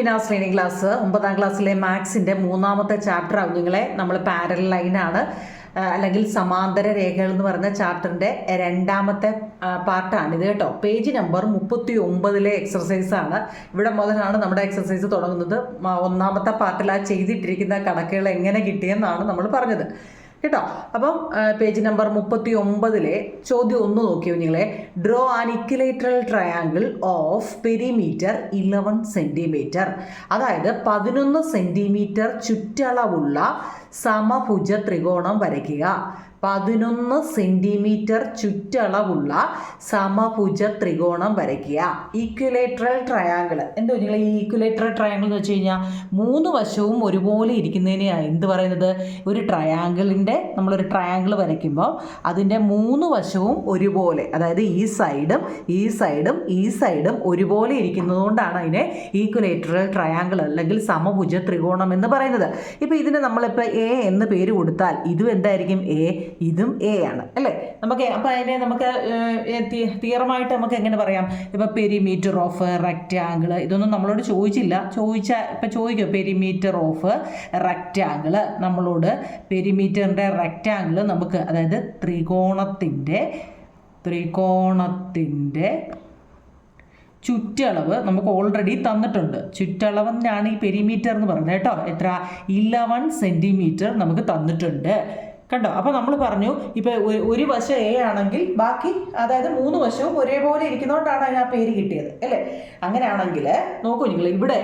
വിനാസ് training class 9ാം ക്ലാസ്സിലെ മാത്സിൻ്റെ 3ാമത്തെ chapter കുഞ്ഞുങ്ങളെ നമ്മൾ പാരലൽ ലൈനാണ് അല്ലെങ്കിൽ സമാന്തര രേഖകൾ എന്ന് പറയുന്ന ചാപ്റ്ററിൻ്റെ 2ാമത്തെ പാർട്ടാണിത് കേട്ടോ. Page number 39 എക്സർസൈസാണ്. ഇവിടെ മുതലാണ് നമ്മുടെ എക്സർസൈസ് തുടങ്ങുന്നത്. 1ാമത്തെ പാർട്ടിൽ ആ ചെയ്തിട്ടിരിക്കുന്ന കണക്കുകൾ എങ്ങനെ കിട്ടിയെന്നാണ് നമ്മൾ പറഞ്ഞത് കേട്ടോ. അപ്പം പേജ് നമ്പർ 39 ചോദ്യം 1 നോക്കിയോ നിങ്ങളെ. Draw an equilateral triangle of perimeter 11 centimetre. അതായത് 11 സെൻറ്റിമീറ്റർ ചുറ്റളവുള്ള സമഭുജ ത്രികോണം വരയ്ക്കുക. 11 സെൻറ്റിമീറ്റർ ചുറ്റളവുള്ള സമഭുജ ത്രികോണം വരയ്ക്കുക. ഈക്വിലേറ്ററൽ ട്രയാങ്കിൾ എന്തോ നിങ്ങൾ ഈ ഈക്വിലേറ്ററൽ ട്രയാങ്കിൾ എന്ന് വെച്ച് കഴിഞ്ഞാൽ 3 വശവും ഒരുപോലെ ഇരിക്കുന്നതിനെയാണ് എന്ത് പറയുന്നത്? ഒരു ട്രയാങ്കിളിൻ്റെ നമ്മളൊരു ട്രയാങ്കിൾ വരയ്ക്കുമ്പോൾ അതിൻ്റെ 3 വശവും ഒരുപോലെ, അതായത് ഈ സൈഡും ഈ സൈഡും ഈ സൈഡും ഒരുപോലെ ഇരിക്കുന്നതുകൊണ്ടാണ് അതിനെ ഈക്വിലേറ്ററൽ ട്രയാങ്കിൾ അല്ലെങ്കിൽ സമഭുജ ത്രികോണം എന്ന് പറയുന്നത്. ഇപ്പോൾ ഇതിന് നമ്മളിപ്പോൾ എ എന്ന് പേര് കൊടുത്താൽ ഇതും എന്തായിരിക്കും? എ, ഇതും എ ആണ് അല്ലേ? നമുക്ക് അപ്പോൾ അതിനെ നമുക്ക് തിയറമായിട്ട് നമുക്ക് എങ്ങനെ പറയാം? ഇപ്പോൾ പെരിമീറ്റർ ഓഫ് റെക്റ്റാങ്കിൾ ഇതൊന്നും നമ്മളോട് ചോദിച്ചില്ല. ഇപ്പം ചോദിക്കും പെരിമീറ്റർ ഓഫ് റെക്റ്റാങ്കിൾ നമ്മളോട്. പെരിമീറ്ററിൻ്റെ റെക്റ്റാങ്കിൾ നമുക്ക്, അതായത് ത്രികോണത്തിൻ്റെ ചുറ്റളവ് നമുക്ക് ഓൾറെഡി തന്നിട്ടുണ്ട്. ചുറ്റളവെന്നാണ് ഈ പെരിമീറ്റർ എന്ന് പറയുന്നത് കേട്ടോ. എത്ര? 11 സെൻറ്റിമീറ്റർ നമുക്ക് തന്നിട്ടുണ്ട് കണ്ടോ. അപ്പോൾ നമ്മൾ പറഞ്ഞു ഇപ്പോൾ ഒരു വശം എ ആണെങ്കിൽ ബാക്കി, അതായത് 3 വശവും ഒരേപോലെ ഇരിക്കുന്നതുകൊണ്ടാണ് അതിന് ആ പേര് കിട്ടിയത് അല്ലേ? അങ്ങനെയാണെങ്കിൽ നോക്കൂ നിങ്ങൾ, ഇവിടെ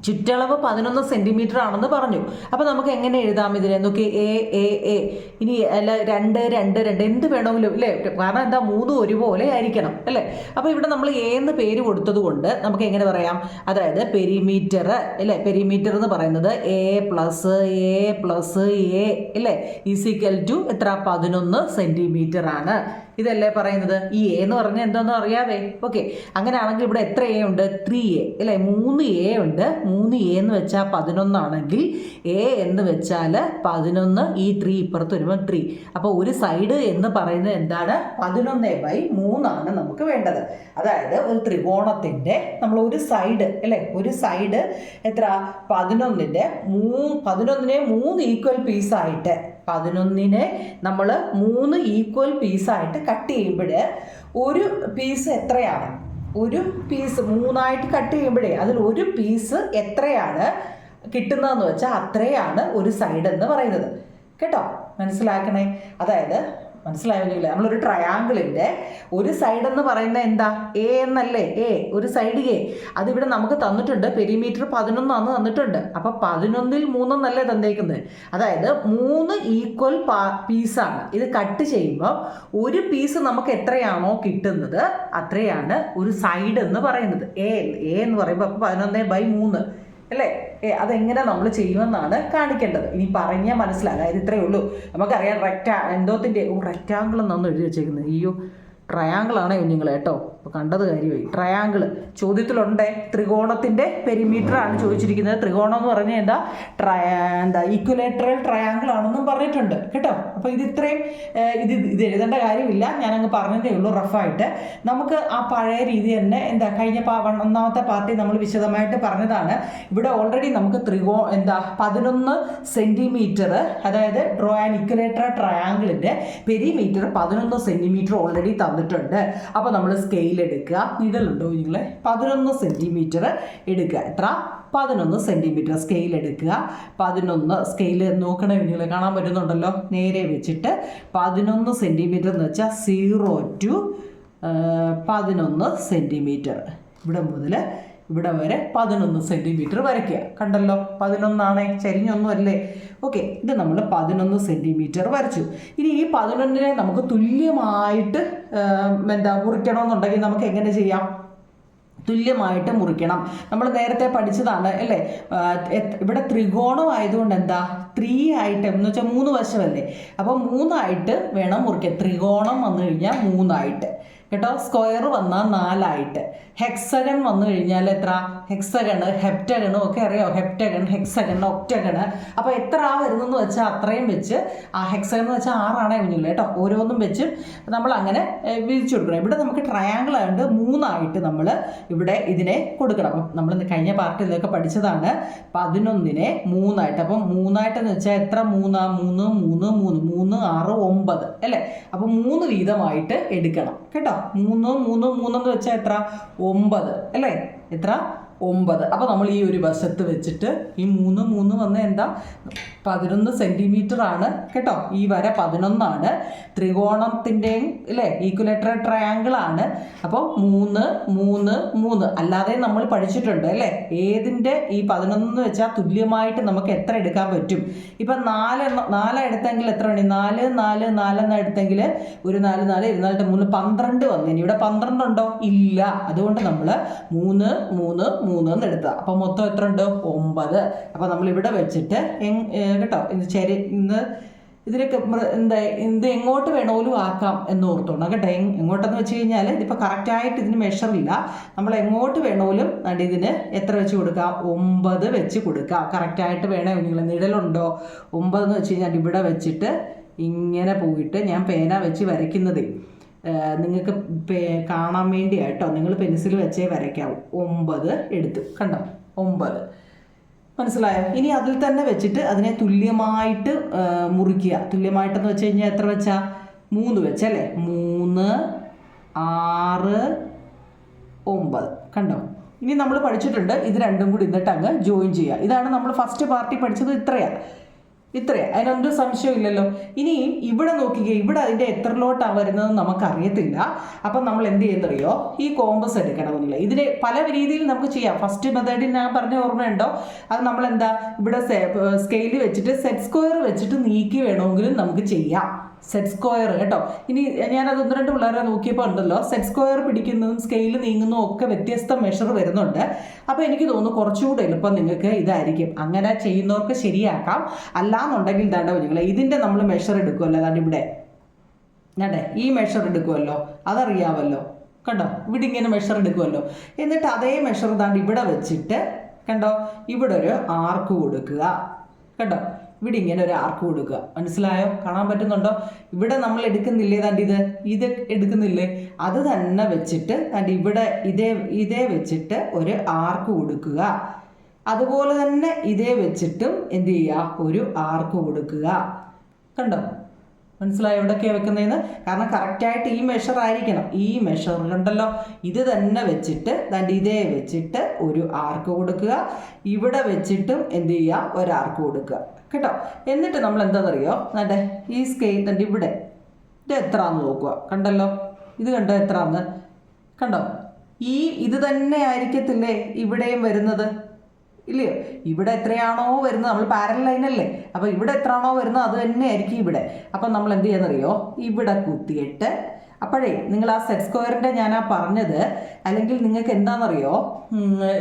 ചുറ്റളവ് 11 സെൻറ്റിമീറ്റർ ആണെന്ന് പറഞ്ഞു. അപ്പോൾ നമുക്ക് എങ്ങനെ എഴുതാം ഇതിനെ? നോക്കി, എ ഇനി അല്ല 2 2 2 എന്ത് വേണമെങ്കിലും അല്ലേ? കാരണം എന്താ, 3 ഒരുപോലെ ആയിരിക്കണം അല്ലേ? അപ്പോൾ ഇവിടെ നമ്മൾ എ എന്ന് പേര് കൊടുത്തത് കൊണ്ട് നമുക്ക് എങ്ങനെ പറയാം? അതായത് പെരിമീറ്റർ അല്ലേ, പെരിമീറ്റർ എന്ന് പറയുന്നത് എ പ്ലസ് എ അല്ലേ ഈസിക്കൽ ടു എത്ര? 11 സെൻറ്റിമീറ്റർ ആണ്. ഇതല്ലേ പറയുന്നത്? ഈ എ എന്ന് പറഞ്ഞാൽ എന്താണെന്ന് അറിയാവേ? ഓക്കെ, അങ്ങനെയാണെങ്കിൽ ഇവിടെ എത്ര എ ഉണ്ട്? 3a അല്ലേ? 3a ഉണ്ട്. 3a എന്ന് വെച്ചാൽ 11 ആണെങ്കിൽ എ എന്ന് വെച്ചാൽ 11, ഈ 3 ഇപ്പുറത്ത് വരുമ്പോൾ 3. അപ്പോൾ ഒരു സൈഡ് എന്ന് പറയുന്നത് എന്താണ്? 11/3 ആണ് നമുക്ക് വേണ്ടത്. അതായത് ഒരു ത്രികോണത്തിൻ്റെ നമ്മൾ ഒരു സൈഡ് അല്ലേ, ഒരു സൈഡ് എത്ര? 11നെ 3 ഈക്വൽ പീസായിട്ട് 11നെ നമ്മൾ 3 ഈക്വൽ പീസായിട്ട് കട്ട് ചെയ്യുമ്പോൾ ഒരു പീസ് എത്രയാണ്? ഒരു പീസ് 3ആയിട്ട് കട്ട് ചെയ്യുമ്പോഴേ അതിൽ ഒരു പീസ് എത്രയാണ് കിട്ടുന്നതെന്ന് വെച്ചാൽ അത്രയാണ് ഒരു സൈഡ് എന്ന് പറയുന്നത് കേട്ടോ. മനസ്സിലാക്കണേ. അതായത് മനസ്സിലായില്ലേ? നമ്മളൊരു ട്രയാങ്കിളിൻ്റെ ഒരു സൈഡ് എന്ന് പറയുന്നത് എന്താ? എ എന്നല്ലേ? എ ഒരു സൈഡ് എ. അതിവിടെ നമുക്ക് തന്നിട്ടുണ്ട്. പെരിമീറ്റർ 11 ആണ് തന്നിട്ടുണ്ട്. അപ്പോൾ 11ൽ 3 എന്നല്ലേ തന്നേക്കുന്നത്? അതായത് 3 ഈക്വൽ പീസാണ്. ഇത് കട്ട് ചെയ്യുമ്പോൾ ഒരു പീസ് നമുക്ക് എത്രയാണോ കിട്ടുന്നത് അത്രയാണ് ഒരു സൈഡ് എന്ന് പറയുന്നത്. എ എന്ന് പറയുമ്പോൾ അപ്പോൾ 11/3 അല്ലേ? അതെങ്ങനെ നമ്മൾ ചെയ്യുമെന്നാണ് കാണിക്കേണ്ടത്. ഇനി പറഞ്ഞാൽ മനസ്സിലാകാം. ഇത് ഇത്രയേ ഉള്ളൂ. നമുക്കറിയാം എന്തോത്തിൻ്റെ റെക്റ്റാങ്കിൾ എന്നാണ് എഴുതി വെച്ചേക്കുന്നത്. അയ്യോ, ട്രയാങ്കിളാണ് കുഞ്ഞുങ്ങൾ കേട്ടോ. അപ്പോൾ കണ്ടത് കാര്യമായി. ട്രയാങ്കിൾ ചോദ്യത്തിലുണ്ടേ. ത്രികോണത്തിൻ്റെ പെരിമീറ്റർ ആണ് ചോദിച്ചിരിക്കുന്നത്. ത്രികോണം എന്ന് പറഞ്ഞാൽ എന്താ ഈക്വലേറ്ററൽ ട്രയാങ്കിൾ ആണെന്നും പറഞ്ഞിട്ടുണ്ട് കേട്ടോ. അപ്പോൾ ഇത് ഇത്രയും ഇത് എഴുതേണ്ട കാര്യമില്ല. ഞാനങ്ങ് പറഞ്ഞതേ ഉള്ളൂ റഫായിട്ട്. നമുക്ക് ആ പഴയ രീതി തന്നെ കഴിഞ്ഞ 1ാമത്തെ പാർട്ടി നമ്മൾ വിശദമായിട്ട് പറഞ്ഞതാണ്. ഇവിടെ ഓൾറെഡി നമുക്ക് 11 സെൻറ്റിമീറ്റർ, അതായത് ഡ്രോ ആൻ ഇക്വലേറ്ററൽ ട്രയാങ്കിളിൻ്റെ പെരിമീറ്റർ 11 സെൻറ്റിമീറ്റർ ഓൾറെഡി തന്നിട്ടുണ്ട്. അപ്പോൾ നമ്മൾ സ്കെയിൽ എടുക്കുക. നിഴലുണ്ടോ നിങ്ങളെ? 11 സെൻറ്റിമീറ്റർ എടുക്കുക. എത്ര? 11 സെൻറ്റിമീറ്റർ സ്കെയിൽ എടുക്കുക. 11 സ്കെയിൽ നോക്കണേ നിങ്ങളെ, കാണാൻ പറ്റുന്നുണ്ടല്ലോ? നേരെ വെച്ചിട്ട് 11 സെൻറ്റിമീറ്റർ എന്ന് വെച്ചാൽ 0 to 11 സെൻറ്റിമീറ്റർ. ഇവിടെ മുതൽ ഇവിടെ വരെ 11 സെൻറ്റിമീറ്റർ വരയ്ക്കുക. കണ്ടല്ലോ? 11 ആണേ, ചരിഞ്ഞൊന്നും അല്ലേ? ഓക്കെ, ഇത് നമ്മൾ 11 സെൻറ്റിമീറ്റർ വരച്ചു. ഇനി ഈ 11നെ നമുക്ക് തുല്യമായിട്ട് മുറിക്കണമെന്നുണ്ടെങ്കിൽ നമുക്ക് എങ്ങനെ ചെയ്യാം? തുല്യമായിട്ട് മുറിക്കണം. നമ്മൾ നേരത്തെ പഠിച്ചതാണ് അല്ലേ? ഇവിടെ ത്രികോണം ആയതുകൊണ്ട് എന്താ 3 ആയിട്ട് എന്ന് വെച്ചാൽ 3 വശമല്ലേ? അപ്പോൾ 3 ആയിട്ട് വേണം മുറിക്കാൻ. ത്രികോണം വന്നു കഴിഞ്ഞാൽ 3 ആയിട്ട് കേട്ടോ. സ്ക്വയർ വന്നാൽ 4 ഹെക്സഗൺ വന്നു കഴിഞ്ഞാൽ എത്ര? ഹെക്സഗണ് ഹെപ്റ്റഗണും ഒക്കെ അറിയോ? Heptagon, hexagon, octagon. അപ്പോൾ എത്ര വരുന്നെന്ന് വെച്ചാൽ അത്രയും വെച്ച് ആ ഹെക്സഗൺ എന്ന് വെച്ചാൽ 6 കുഞ്ഞില്ല കേട്ടോ. ഓരോന്നും വെച്ച് നമ്മൾ അങ്ങനെ വിരിച്ചു കൊടുക്കണം. ഇവിടെ നമുക്ക് ട്രയാങ്കിൾ ആയതുകൊണ്ട് 3 നമ്മൾ ഇവിടെ ഇതിനെ കൊടുക്കണം. അപ്പം നമ്മൾ കഴിഞ്ഞ പാർട്ടിൽ ഇതൊക്കെ പഠിച്ചതാണ്. 11നെ 3 അപ്പം 3 വെച്ചാൽ എത്ര? 3 3 3 3 3 6 9 അല്ലേ? അപ്പം 3 വീതമായിട്ട് എടുക്കണം കേട്ടോ. 3 3 3 എന്ന് വെച്ചാൽ എത്ര? 9 അല്ലേ? എത്ര? 9. അപ്പോൾ നമ്മൾ ഈ ഒരു വശത്ത് വെച്ചിട്ട് ഈ 3 3 വന്ന് എന്താ? 11 സെൻറ്റിമീറ്റർ ആണ് കേട്ടോ. ഈ വര 11 ത്രികോണത്തിൻ്റെയും അല്ലേ ഈക്വലേറ്ററൽ ട്രയാങ്കിൾ ആണ്. അപ്പോൾ 3 3 3 അല്ലാതെ നമ്മൾ പഠിച്ചിട്ടുണ്ട് അല്ലേ? ഏതിൻ്റെ ഈ 11 എന്ന് വെച്ചാൽ തുല്യമായിട്ട് നമുക്ക് എത്ര എടുക്കാൻ പറ്റും? ഇപ്പം 4 എടുത്തെങ്കിൽ എത്ര വേണ്ടി? 4 4 4 എന്ന് എടുത്തെങ്കിൽ ഒരു 4 4 ഇരുന്നാലിട്ട് 3 12 വന്നേനെ. ഇവിടെ 12 ഉണ്ടോ? ഇല്ല. അതുകൊണ്ട് നമ്മൾ 3 3 3 എന്ന് എടുത്താൽ അപ്പോൾ മൊത്തം എത്ര ഉണ്ട്? 9. അപ്പോൾ നമ്മൾ ഇവിടെ വെച്ചിട്ട് കേട്ടോ ഇന്ന് ഇതിനൊക്കെ ഇത് എങ്ങോട്ട് വേണമെങ്കിലും ആക്കാം എന്ന് ഓർത്തോണം കേട്ടോ. എങ്ങോട്ടെന്ന് വെച്ച് കഴിഞ്ഞാൽ ഇതിപ്പോൾ കറക്റ്റായിട്ട് ഇതിന് മെഷറില്ല. നമ്മൾ എങ്ങോട്ട് വേണമെങ്കിലും ഇതിന് എത്ര വെച്ച് കൊടുക്കാം? 9 വെച്ച് കൊടുക്കാം. കറക്റ്റായിട്ട് വേണേ നിങ്ങൾ നിഴലുണ്ടോ? 9 എന്ന് വെച്ച് കഴിഞ്ഞാൽ ഇവിടെ വെച്ചിട്ട് ഇങ്ങനെ പോയിട്ട് ഞാൻ പേന വെച്ച് വരയ്ക്കുന്നത് നിങ്ങൾക്ക് കാണാൻ വേണ്ടിയായിട്ടോ. നിങ്ങൾ പെൻസിൽ വെച്ചേ വരയ്ക്കാവൂ. 9 എടുത്തു കണ്ടോ? 9 മനസ്സിലായോ? ഇനി അതിൽ തന്നെ വെച്ചിട്ട് അതിനെ തുല്യമായിട്ട് മുറിക്കുക. തുല്യമായിട്ടെന്ന് വെച്ച് കഴിഞ്ഞാൽ എത്ര വെച്ചാൽ? 3 വെച്ചല്ലേ? 3 6 9 കണ്ടോ? ഇനി നമ്മൾ പഠിച്ചിട്ടുണ്ട് ഇത് രണ്ടും കൂടി എന്നിട്ട് അങ്ങ് ജോയിൻ ചെയ്യുക. ഇതാണ് നമ്മൾ ഫസ്റ്റ് പാർട്ടി പഠിച്ചത്. ഇത്രയാണ്. അതിനൊന്നും സംശയമില്ലല്ലോ. ഇനി ഇവിടെ നോക്കിക്കേ, ഇവിടെ അതിൻ്റെ എത്രലോട്ടാണ് വരുന്നത് നമുക്കറിയത്തില്ല. അപ്പം നമ്മൾ എന്ത് ചെയ്യുന്നറിയോ? ഈ കോമ്പസ് എടുക്കണമെന്നില്ല. ഇതിന് പല രീതിയിൽ നമുക്ക് ചെയ്യാം. ഫസ്റ്റ് മെത്തേഡിൽ ഞാൻ പറഞ്ഞ ഓർമ്മയുണ്ടോ? അത് നമ്മളെന്താ ഇവിടെ സ്കെയിൽ വെച്ചിട്ട് സെറ്റ് സ്ക്വയർ വെച്ചിട്ട് നീക്കി വേണമെങ്കിലും നമുക്ക് ചെയ്യാം. സെറ്റ് സ്ക്വയർ കേട്ടോ. ഇനി ഞാനത് 1-2 പിള്ളേരെ നോക്കിയപ്പോൾ ഉണ്ടല്ലോ, സെറ്റ് സ്ക്വയർ പിടിക്കുന്നതും സ്കെയിൽ നീങ്ങുന്നതും ഒക്കെ വ്യത്യസ്ത മെഷർ വരുന്നുണ്ട്. അപ്പോൾ എനിക്ക് തോന്നുന്നു കുറച്ചുകൂടെ എളുപ്പം നിങ്ങൾക്ക് ഇതായിരിക്കും. അങ്ങനെ ചെയ്യുന്നവർക്ക് ശരിയാക്കാം. അല്ലാന്നുണ്ടെങ്കിൽ ഇതാണ്ടോ നിങ്ങൾ ഇതിൻ്റെ നമ്മൾ മെഷർ എടുക്കുമല്ലോ. അതാണ്ട് ഇവിടെ ഈ മെഷർ എടുക്കുമല്ലോ, അതറിയാമല്ലോ കണ്ടോ. ഇവിടെ ഇങ്ങനെ മെഷർ എടുക്കുമല്ലോ. എന്നിട്ട് അതേ മെഷർ ഇതാണ്ട് ഇവിടെ വെച്ചിട്ട് കണ്ടോ, ഇവിടെ ഒരു ആർക്ക് കൊടുക്കുക കണ്ടോ. ഇവിടെ ഇങ്ങനെ ഒരു ആർക്ക് കൊടുക്കുക. മനസ്സിലായോ? കാണാൻ പറ്റുന്നുണ്ടോ? ഇവിടെ നമ്മൾ എടുക്കുന്നില്ലേ താണ്ടി ഇത് എടുക്കുന്നില്ലേ? അത് തന്നെ വെച്ചിട്ട് താണ്ടി ഇവിടെ ഇതേ വെച്ചിട്ട് ഒരു ആർക്ക് കൊടുക്കുക. അതുപോലെ തന്നെ ഇതേ വെച്ചിട്ടും എന്ത് ചെയ്യുക? ഒരു ആർക്ക് കൊടുക്കുക. കണ്ടോ? മനസ്സിലായോ എവിടെയൊക്കെയാണ് വെക്കുന്നതെന്ന്? കാരണം കറക്റ്റായിട്ട് ഈ മെഷർ ആയിരിക്കണം. ഈ മെഷർ കണ്ടല്ലോ, ഇത് തന്നെ വെച്ചിട്ട് ഇതേ വെച്ചിട്ട് ഒരു ആർക്ക് കൊടുക്കുക. ഇവിടെ വെച്ചിട്ടും എന്ത് ചെയ്യുക? ഒരു ആർക്ക് കൊടുക്കുക കേട്ടോ. എന്നിട്ട് നമ്മൾ എന്താണെന്നറിയോ? ഈ സ്കെയിൽ ഇവിടെ ഇത് എത്രയാണെന്ന് നോക്കുക. കണ്ടല്ലോ, ഇത് കണ്ടോ എത്രയാണെന്ന്? കണ്ടോ? ഇത് തന്നെ ആയിരിക്കത്തില്ലേ ഇവിടെയും വരുന്നത്? ഇല്ലയോ? ഇവിടെ എത്രയാണോ വരുന്നത്, നമ്മൾ പാരലൽ ലൈനല്ലേ, അപ്പോൾ ഇവിടെ എത്രയാണോ വരുന്നത് അത് തന്നെ ആയിരിക്കും ഇവിടെ. അപ്പം നമ്മൾ എന്ത് ചെയ്യാന്നറിയോ? ഇവിടെ കുത്തിയിട്ട് അപ്പോഴേ നിങ്ങൾ ആ സെറ്റ് സ്ക്വയറിൻ്റെ ഞാനാ പറഞ്ഞത്, അല്ലെങ്കിൽ നിങ്ങൾക്ക് എന്താണെന്നറിയോ,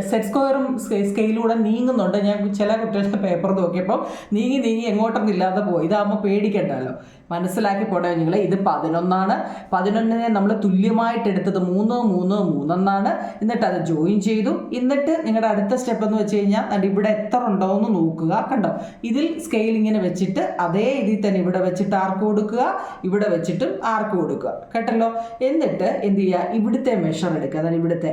സെറ്റ് സ്ക്വയറും സ്കെയിലൂടെ നീങ്ങുന്നുണ്ട്. ഞാൻ ചില കുട്ടികളുടെ പേപ്പർ നോക്കിയപ്പോൾ നീങ്ങി എങ്ങോട്ടൊന്നും ഇല്ലാതെ പോയി. ഇതാകുമ്പോൾ പേടിക്കണ്ടല്ലോ, മനസ്സിലാക്കി പോട്ടെ നിങ്ങൾ. ഇത് 11 11നെ നമ്മൾ തുല്യമായിട്ട് എടുത്തത് 3 3 3 എന്നിട്ട് അത് ജോയിൻ ചെയ്തു. എന്നിട്ട് നിങ്ങളുടെ അടുത്ത സ്റ്റെപ്പ് എന്ന് വെച്ച് കഴിഞ്ഞാൽ ഇവിടെ എത്ര ഉണ്ടോ എന്ന് നോക്കുക. കണ്ടോ? ഇതിൽ സ്കെയിൽ ഇങ്ങനെ വെച്ചിട്ട് അതേ ഇതിൽ തന്നെ ഇവിടെ വെച്ചിട്ട് ആർക്ക് കൊടുക്കുക, ഇവിടെ വെച്ചിട്ടും ആർക്ക് കൊടുക്കുക കേട്ടല്ലോ. എന്നിട്ട് എന്ത് ചെയ്യുക? ഇവിടുത്തെ മെഷർ എടുക്കുക. അതാണ് ഇവിടുത്തെ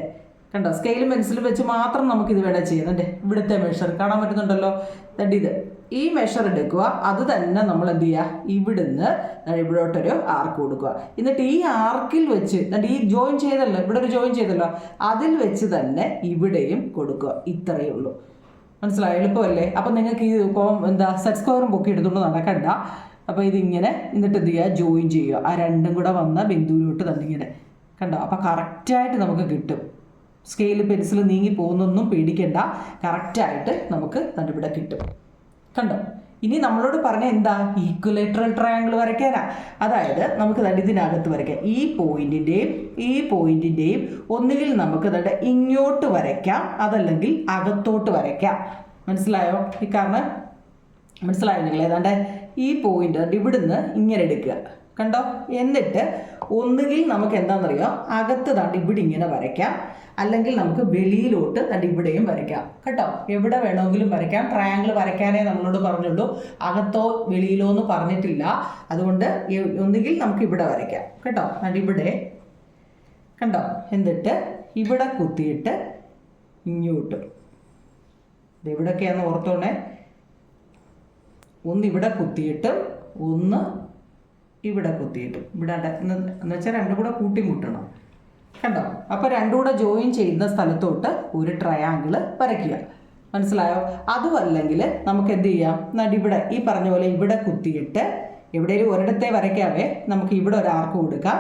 കണ്ടോ, സ്കെയിലും പെൻസിലും വെച്ച് മാത്രം നമുക്കിത് വേണേൽ ചെയ്യുന്നുണ്ട്. ഇവിടുത്തെ മെഷർ കാണാൻ പറ്റുന്നുണ്ടല്ലോ. ഇത് ഈ മെഷർ എടുക്കുക. അത് തന്നെ നമ്മൾ എന്ത് ചെയ്യുക? ഇവിടുന്ന് ഇവിടോട്ടൊരു ആർക്ക് കൊടുക്കുക. എന്നിട്ട് ഈ ആർക്കിൽ വെച്ച് ഈ ജോയിൻ ചെയ്തല്ലോ, ഇവിടെ ഒരു ജോയിൻ ചെയ്തല്ലോ, അതിൽ വെച്ച് തന്നെ ഇവിടെയും കൊടുക്കുക. ഇത്രയേ ഉള്ളൂ. മനസ്സിലായോ? എളുപ്പമല്ലേ? അപ്പം നിങ്ങൾക്ക് ഈ സെറ്റ് സ്ക്വയറും പൊക്കി എടുത്തുകൊണ്ട് നടക്കണ്ട. അപ്പോൾ ഇതിങ്ങനെ എന്നിട്ട് എന്ത് ചെയ്യുക? ജോയിൻ ചെയ്യുക. ആ രണ്ടും കൂടെ വന്ന ബിന്ദുവിലോട്ട് തന്നെ ഇങ്ങനെ കണ്ടോ. അപ്പോൾ കറക്റ്റായിട്ട് നമുക്ക് കിട്ടും. സ്കെയിൽ പെൻസിൽ നീങ്ങി പോകുന്നൊന്നും പേടിക്കണ്ട, കറക്റ്റായിട്ട് നമുക്ക് ഇവിടെ കിട്ടും. കണ്ടോ? ഇനി നമ്മളോട് പറഞ്ഞ എന്താ? ഈക്വലേറ്ററൽ ട്രയാങ്കിൾ വരയ്ക്കാനാ. അതായത് നമുക്ക് ഇതിനകത്ത് വരയ്ക്കാം. ഈ പോയിന്റിൻ്റെയും ഒന്നുകിൽ നമുക്ക് ഇങ്ങോട്ട് വരയ്ക്കാം, അതല്ലെങ്കിൽ അകത്തോട്ട് വരയ്ക്കാം. മനസ്സിലായോ? ഈ കാരണം മനസ്സിലായോ നിങ്ങൾ? ഏതാണ്ട് ഈ പോയിന്റ് ഇവിടുന്ന് ഇങ്ങനെ എടുക്കുക കണ്ടോ. എന്നിട്ട് ഒന്നുകിൽ നമുക്ക് എന്താണെന്നറിയാം, അകത്ത് ദാണ്ട് ഇവിടെ ഇങ്ങനെ വരയ്ക്കാം, അല്ലെങ്കിൽ നമുക്ക് വെളിയിലോട്ട് ദാണ്ട് ഇവിടെയും വരയ്ക്കാം കേട്ടോ. എവിടെ വേണമെങ്കിലും വരയ്ക്കാം. ട്രയാങ്കിൾ വരയ്ക്കാനേ നമ്മളോട് പറഞ്ഞുള്ളൂ, അകത്തോ വെളിയിലോ എന്ന് പറഞ്ഞിട്ടില്ല. അതുകൊണ്ട് ഒന്നുകിൽ നമുക്ക് ഇവിടെ വരയ്ക്കാം കേട്ടോ. ദാണ്ട് ഇവിടെ കണ്ടോ, എന്നിട്ട് ഇവിടെ കുത്തിയിട്ട് ഇങ്ങോട്ട് എവിടെയൊക്കെയാണെന്ന് ഓർത്തോണേ. ഒന്ന് ഇവിടെ കുത്തിയിട്ടും ഒന്ന് ഇവിടെ കുത്തിയിട്ടും ഇവിടെ എന്ന് വെച്ചാൽ രണ്ടും കൂടെ കൂട്ടിമുട്ടണം കണ്ടോ. അപ്പോൾ രണ്ടും കൂടെ ജോയിൻ ചെയ്യുന്ന സ്ഥലത്തോട്ട് ഒരു ട്രയാങ്കിൾ വരയ്ക്കുക. മനസ്സിലായോ? അതുമല്ലെങ്കിൽ നമുക്ക് എന്ത് ചെയ്യാം, ഇവിടെ ഈ പറഞ്ഞ പോലെ ഇവിടെ കുത്തിയിട്ട് എവിടെയും ഒരിടത്തെ വരയ്ക്കാവേ, നമുക്ക് ഇവിടെ ഒരു ആർക്ക് കൊടുക്കാം.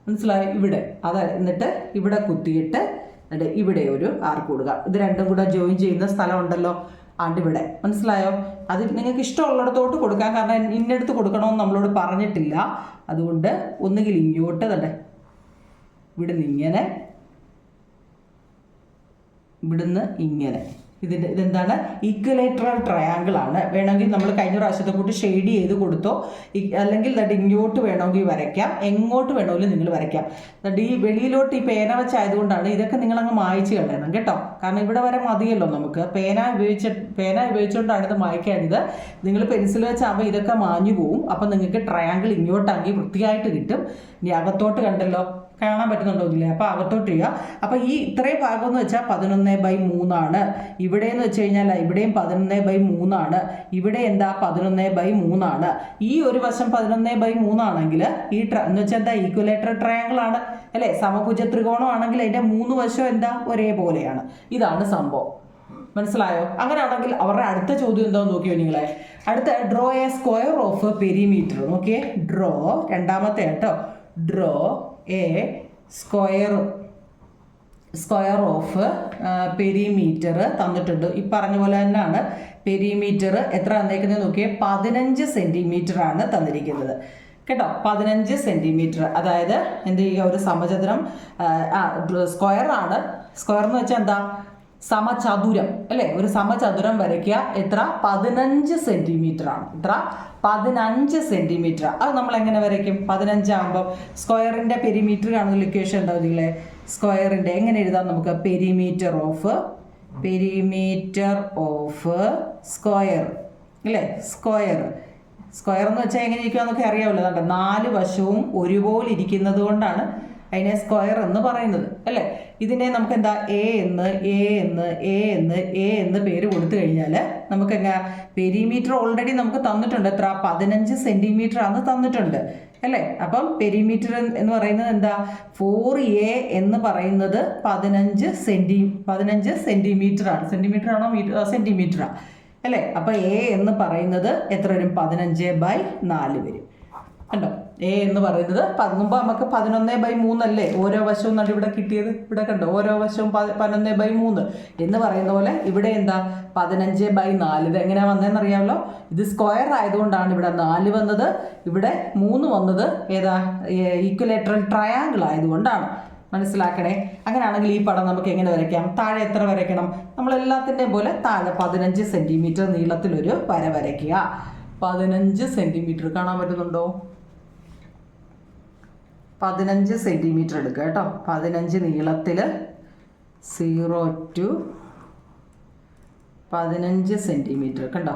മനസ്സിലായോ? ഇവിടെ അത് എന്നിട്ട് ഇവിടെ കുത്തിയിട്ട് ഇവിടെ ഒരു ആർക്ക് കൊടുക്കുക. ഇത് രണ്ടും കൂടെ ജോയിൻ ചെയ്യുന്ന സ്ഥലം ഉണ്ടല്ലോ, ഇവിടെ. മനസ്സിലായോ? അത് നിങ്ങൾക്ക് ഇഷ്ടമുള്ളിടത്തോട്ട് കൊടുക്കാം, കാരണം ഇന്നടുത്ത് കൊടുക്കണമെന്ന് നമ്മളോട് പറഞ്ഞിട്ടില്ല. അതുകൊണ്ട് ഒന്നുകിൽ ഇങ്ങോട്ട് തന്നെ ഇവിടുന്ന് ഇങ്ങനെ, ഇവിടുന്ന് ഇങ്ങനെ. ഇതെന്താണ്? ഈക്വലേറ്ററൽ ട്രയാങ്കിൾ ആണ്. വേണമെങ്കിൽ നമ്മൾ കഴിഞ്ഞ പ്രാവശ്യത്തെ കൂട്ടി ഷെയ്ഡ് ചെയ്ത് കൊടുത്തോ, അല്ലെങ്കിൽ ഇങ്ങോട്ട് വേണമെങ്കിൽ വരയ്ക്കാം, എങ്ങോട്ട് വേണമെങ്കിലും നിങ്ങൾ വരയ്ക്കാം. ഈ വെളിയിലോട്ട് ഈ പേന വെച്ചായതുകൊണ്ടാണ് ഇതൊക്കെ നിങ്ങളങ്ങ് മായ്ച്ച് കളയണം കേട്ടോ. കാരണം ഇവിടെ വരെ മതിയല്ലോ നമുക്ക്. പേന ഉപയോഗിച്ചുകൊണ്ടാണ് ഇത് മായ്ക്കാഞ്ഞത്. നിങ്ങൾ പെൻസിൽ വെച്ചാകുമ്പോൾ ഇതൊക്കെ മാഞ്ഞു പോവും. അപ്പം നിങ്ങൾക്ക് ട്രയാങ്കിൾ ഇങ്ങോട്ടാക്കി വൃത്തിയായിട്ട് കിട്ടും. ഇനി അകത്തോട്ട് കണ്ടല്ലോ, കാണാൻ പറ്റുന്നുണ്ടോ ഇല്ലേ? അപ്പോൾ അകത്തോട്ട് ചെയ്യുക. അപ്പോൾ ഈ ഇത്രയും ഭാഗം എന്ന് വെച്ചാൽ 11/3 ആണ്. ഇവിടെ എന്ന് വെച്ച് കഴിഞ്ഞാൽ ഇവിടെയും 11/3 ഇവിടെ എന്താ 11/3 ആണ്. ഈ ഒരു വശം 11/3 ആണെങ്കിൽ ഈ എന്ന് വെച്ചാൽ എന്താ ഈക്വലേറ്റർ ട്രയാങ്കിൾ ആണ് അല്ലേ? സമഭുജ ത്രികോണം ആണെങ്കിൽ അതിൻ്റെ 3 വശം എന്താ ഒരേപോലെയാണ്. ഇതാണ് സംഭവം. മനസ്സിലായോ? അങ്ങനെയാണെങ്കിൽ അവരുടെ അടുത്ത ചോദ്യം എന്താണെന്ന് നോക്കിയോ നിങ്ങളെ. അടുത്ത draw A square of perimeter. നോക്കിയേ, ഡ്രോ രണ്ടാമത്തെ കേട്ടോ. Draw A square of perimeter തന്നിട്ടുണ്ട്. ഈ പറഞ്ഞ പോലെ തന്നെയാണ്. പെരിമീറ്റർ എത്ര തന്നേക്കുന്നത് നോക്കിയേ, 15 സെൻറ്റിമീറ്റർ ആണ് തന്നിരിക്കുന്നത് കേട്ടോ. 15 സെൻറ്റിമീറ്റർ. അതായത് എന്ത് ചെയ്യുക, ഒരു സമചതുരം സ്ക്വയർ ആണ്. സ്ക്വയർ എന്ന് വെച്ചാൽ എന്താ, സമചതുരം അല്ലേ? ഒരു സമചതുരം വരയ്ക്കുക. എത്ര? 15 സെൻറ്റിമീറ്റർ ആണ്. എത്ര? 15 സെൻറ്റിമീറ്റർ. അത് നമ്മൾ എങ്ങനെ വരയ്ക്കും? 15 ആകുമ്പോൾ സ്ക്വയറിൻ്റെ പെരിമീറ്റർ കാണുന്ന ഇക്വേഷൻ ഉണ്ടാവും നിങ്ങളെ. സ്ക്വയറിൻ്റെ എങ്ങനെ എഴുതാം നമുക്ക്? പെരിമീറ്റർ ഓഫ് സ്ക്വയർ അല്ലേ? സ്ക്വയർ എന്ന് വെച്ചാൽ എങ്ങനെ ഇരിക്കുമെന്നൊക്കെ അറിയാമല്ലോ. കണ്ടോ, 4 വശവും ഒരുപോലെ ഇരിക്കുന്നത് കൊണ്ടാണ് അതിനെ സ്ക്വയർ എന്ന് പറയുന്നത് അല്ലേ? ഇതിനെ നമുക്ക് എന്താ എ എന്ന് പേര് കൊടുത്തു കഴിഞ്ഞാൽ നമുക്ക് എങ്ങനെ പെരിമീറ്റർ ഓൾറെഡി നമുക്ക് തന്നിട്ടുണ്ട്. എത്ര? 15 സെൻറ്റിമീറ്റർ ആണ് തന്നിട്ടുണ്ട് അല്ലേ? അപ്പം പെരിമീറ്റർ എന്ന് പറയുന്നത് എന്താ? 4A എന്ന് പറയുന്നത് 15 സെൻറ്റിമീറ്റർ ആണ്. സെൻറ്റിമീറ്റർ ആണോ സെൻറ്റിമീറ്ററാണ് അല്ലേ? അപ്പം എ എന്ന് പറയുന്നത് എത്ര വരും? 15/4 വരും. കണ്ടോ, എ എന്ന് പറയുന്നത് മുമ്പ് നമുക്ക് 11/3 അല്ലേ ഓരോ വശവും നടി ഇവിടെ കിട്ടിയത്. ഇവിടെ കണ്ടോ, ഓരോ വശവും 11/3 എന്ന് പറയുന്ന പോലെ ഇവിടെ എന്താ 15/4. ഇത് എങ്ങനെയാണ് വന്നതെന്ന് അറിയാമല്ലോ. ഇത് സ്ക്വയർ ആയതുകൊണ്ടാണ് ഇവിടെ 4 വന്നത്, ഇവിടെ 3 വന്നത്. ഏതാ? ഈക്വലേറ്ററൽ ട്രയാങ്കിൾ ആയതുകൊണ്ടാണ്. മനസ്സിലാക്കണേ. അങ്ങനെയാണെങ്കിൽ ഈ പടം നമുക്ക് എങ്ങനെ വരയ്ക്കാം? താഴെ എത്ര വരയ്ക്കണം? നമ്മളെല്ലാത്തിൻ്റെയും പോലെ താഴെ 15 സെൻറ്റിമീറ്റർ നീളത്തിലൊരു വര വരയ്ക്കുക. 15 സെൻറ്റിമീറ്റർ കാണാൻ പറ്റുന്നുണ്ടോ? 15 സെൻറ്റിമീറ്റർ എടുക്കുക കേട്ടോ. 15 നീളത്തിൽ 0 to 15 സെൻറ്റിമീറ്റർ കണ്ടോ.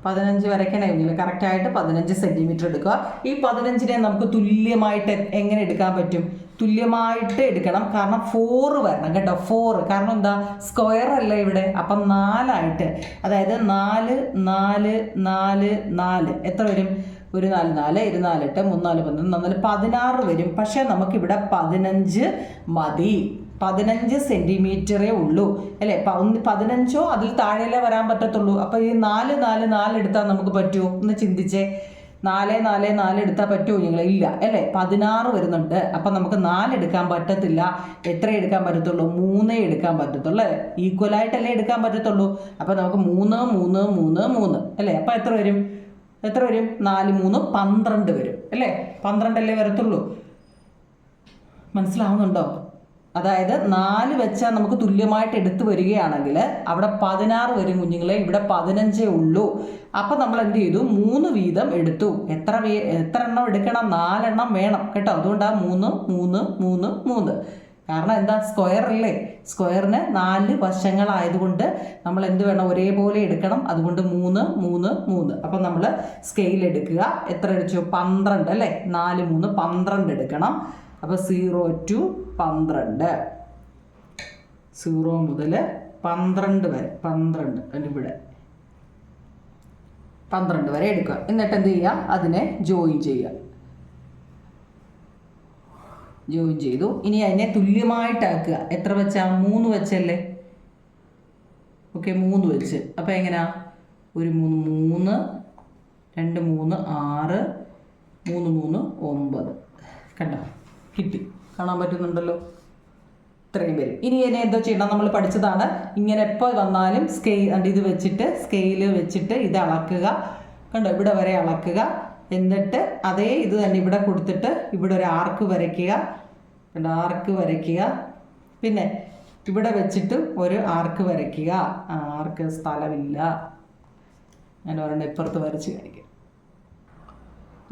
15 വരയ്ക്കണമെങ്കിൽ കറക്റ്റായിട്ട് 15 സെൻറ്റിമീറ്റർ എടുക്കുക. ഈ 15നെ നമുക്ക് തുല്യമായിട്ട് എങ്ങനെ എടുക്കാൻ പറ്റും? തുല്യമായിട്ട് എടുക്കണം. കാരണം 4 വരണം കേട്ടോ. 4 കാരണം എന്താ? സ്ക്വയർ അല്ല ഇവിടെ. അപ്പം 4 ആയിട്ട്, അതായത് 4 4 4 4 എത്ര വരും? ഒരു 4 4 24 8 3 4 12 16 വരും. പക്ഷേ നമുക്കിവിടെ 15 മതി. 15 സെൻറ്റിമീറ്ററേ ഉള്ളൂ അല്ലേ? 15ഓ അതിൽ താഴെയല്ലേ വരാൻ പറ്റത്തുള്ളൂ. അപ്പോൾ ഈ 4 4 4 എടുത്താൽ നമുക്ക് പറ്റുമോ? ഒന്ന് ചിന്തിച്ചേ. 4 4 4 എടുത്താൽ പറ്റുമോ നിങ്ങൾ? ഇല്ല അല്ലേ? 16 വരുന്നുണ്ട്. അപ്പം നമുക്ക് 4 എടുക്കാൻ പറ്റത്തില്ല. എത്ര എടുക്കാൻ പറ്റത്തുള്ളൂ? 3 എടുക്കാൻ പറ്റത്തുള്ളൂ അല്ലേ? ഈക്വലായിട്ടല്ലേ എടുക്കാൻ പറ്റത്തുള്ളൂ. അപ്പം നമുക്ക് 3 3 3 3 അല്ലേ? അപ്പം എത്ര വരും? 4 3 12 വരും അല്ലേ? 12 അല്ലേ വരത്തുള്ളൂ. മനസ്സിലാവുന്നുണ്ടോ? അതായത് 4 വെച്ചാൽ നമുക്ക് തുല്യമായിട്ട് എടുത്തു വരികയാണെങ്കിൽ അവിടെ 16 വരും കുഞ്ഞുങ്ങളെ, ഇവിടെ 15 ഉള്ളൂ. അപ്പം നമ്മൾ എന്ത് ചെയ്തു? 3 വീതം എടുത്തു. എത്ര എണ്ണം എടുക്കണം? 4 എണ്ണം വേണം കേട്ടോ. അതുകൊണ്ടാണ് 3 3 3 3. കാരണം എന്താ? സ്ക്വയർ അല്ലേ? സ്ക്വയറിന് 4 വശങ്ങളായതുകൊണ്ട് നമ്മൾ എന്ത് വേണം? ഒരേപോലെ എടുക്കണം. അതുകൊണ്ട് 3 3 3. അപ്പം നമ്മൾ സ്കെയിൽ എടുക്കുക. എത്ര അടിച്ചു? 12 അല്ലേ? 4 3 12 എടുക്കണം. അപ്പോൾ 0 to 12, 0 മുതൽ 12 വരെ, 12 ഇവിടെ 12 വരെ എടുക്കുക. എന്നിട്ട് എന്ത് ചെയ്യുക? അതിനെ ജോയിൻ ചെയ്യുക. ജോയിൻ ചെയ്തു. ഇനി അതിനെ തുല്യമായിട്ടാക്കുക. എത്ര വെച്ചാ? 3 വെച്ചല്ലേ? ഓക്കെ, 3 വെച്ച്. അപ്പോൾ എങ്ങനെയാ? ഒരു 3 2 3 6 3 3 9. കണ്ടോ? കിട്ടി. കാണാൻ പറ്റുന്നുണ്ടല്ലോ? ഇത്രയും പേര്. ഇനി ഇതിനെ എന്തോ ചെയ്യണം? നമ്മൾ പഠിച്ചതാണ്. ഇങ്ങനെ എപ്പോൾ വന്നാലും ഇത് വെച്ചിട്ട് സ്കെയിൽ വെച്ചിട്ട് ഇത് അളക്കുക. കണ്ടോ? ഇവിടെ വരെ അളക്കുക. എന്നിട്ട് അതേ ഇത് തന്നെ ഇവിടെ കൊടുത്തിട്ട് ഇവിടെ ഒരു ആർക്ക് വരയ്ക്കുക. കണ്ടോ? ആർക്ക് വരയ്ക്കുക. പിന്നെ ഇവിടെ വെച്ചിട്ട് ഒരു ആർക്ക് വരയ്ക്കുക. ആർക്ക് സ്ഥലമില്ല, ഞാൻ ഒരെണ്ണം ഇപ്പുറത്ത് വരച്ച് കാണിക്കാം.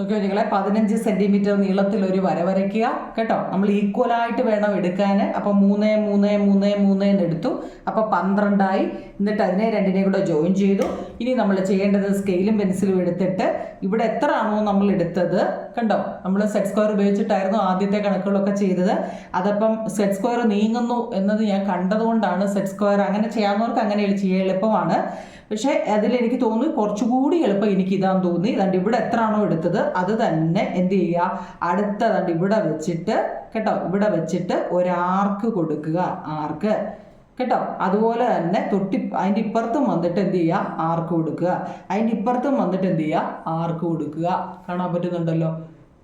ഓക്കെ കുഞ്ഞുങ്ങളെ, 15 സെൻറ്റിമീറ്റർ നീളത്തിൽ ഒരു വര വരയ്ക്കുക കേട്ടോ. നമ്മൾ ഈക്വലായിട്ട് വേണം എടുക്കാൻ. അപ്പോൾ 3 3 3 3 എന്ന് എടുത്തു. അപ്പോൾ 12 ആയി. എന്നിട്ട് അതിനെ രണ്ടിനെയും കൂടെ ജോയിൻ ചെയ്തു. ഇനി നമ്മൾ ചെയ്യേണ്ടത് സ്കെയിലും പെൻസിലും എടുത്തിട്ട് ഇവിടെ എത്ര ആണോ നമ്മൾ എടുത്തത്, കണ്ടോ? നമ്മൾ സെറ്റ് സ്ക്വയർ ഉപയോഗിച്ചിട്ടായിരുന്നു ആദ്യത്തെ കണക്കുകളൊക്കെ ചെയ്തത്. അതപ്പം സെറ്റ് സ്ക്വയർ നീങ്ങുന്നു എന്നത് ഞാൻ കണ്ടതുകൊണ്ടാണ് സെറ്റ് സ്ക്വയർ അങ്ങനെ ചെയ്യാവുന്നവർക്ക് അങ്ങനെ ചെയ്യാൻ എളുപ്പമാണ്. പക്ഷേ അതിലെനിക്ക് തോന്നി കുറച്ചുകൂടി എളുപ്പം എനിക്ക് ഇതാന്ന് തോന്നി. അതുകൊണ്ട് ഇവിടെ എത്ര ആണോ എടുത്തത് അത് തന്നെ എന്ത് ചെയ്യുക? അടുത്തതുണ്ട് ഇവിടെ വെച്ചിട്ട് കേട്ടോ, ഇവിടെ വെച്ചിട്ട് ഒരാർക്ക് കൊടുക്കുക. ആർക്ക് കേട്ടോ. അതുപോലെ തന്നെ അതിൻ്റെ ഇപ്പുറത്തും വന്നിട്ട് എന്ത് ചെയ്യുക? ആർക്ക് കൊടുക്കുക. അതിൻ്റെ ഇപ്പുറത്തും വന്നിട്ട് എന്ത് ചെയ്യുക? ആർക്ക് കൊടുക്കുക. കാണാൻ പറ്റുന്നുണ്ടല്ലോ?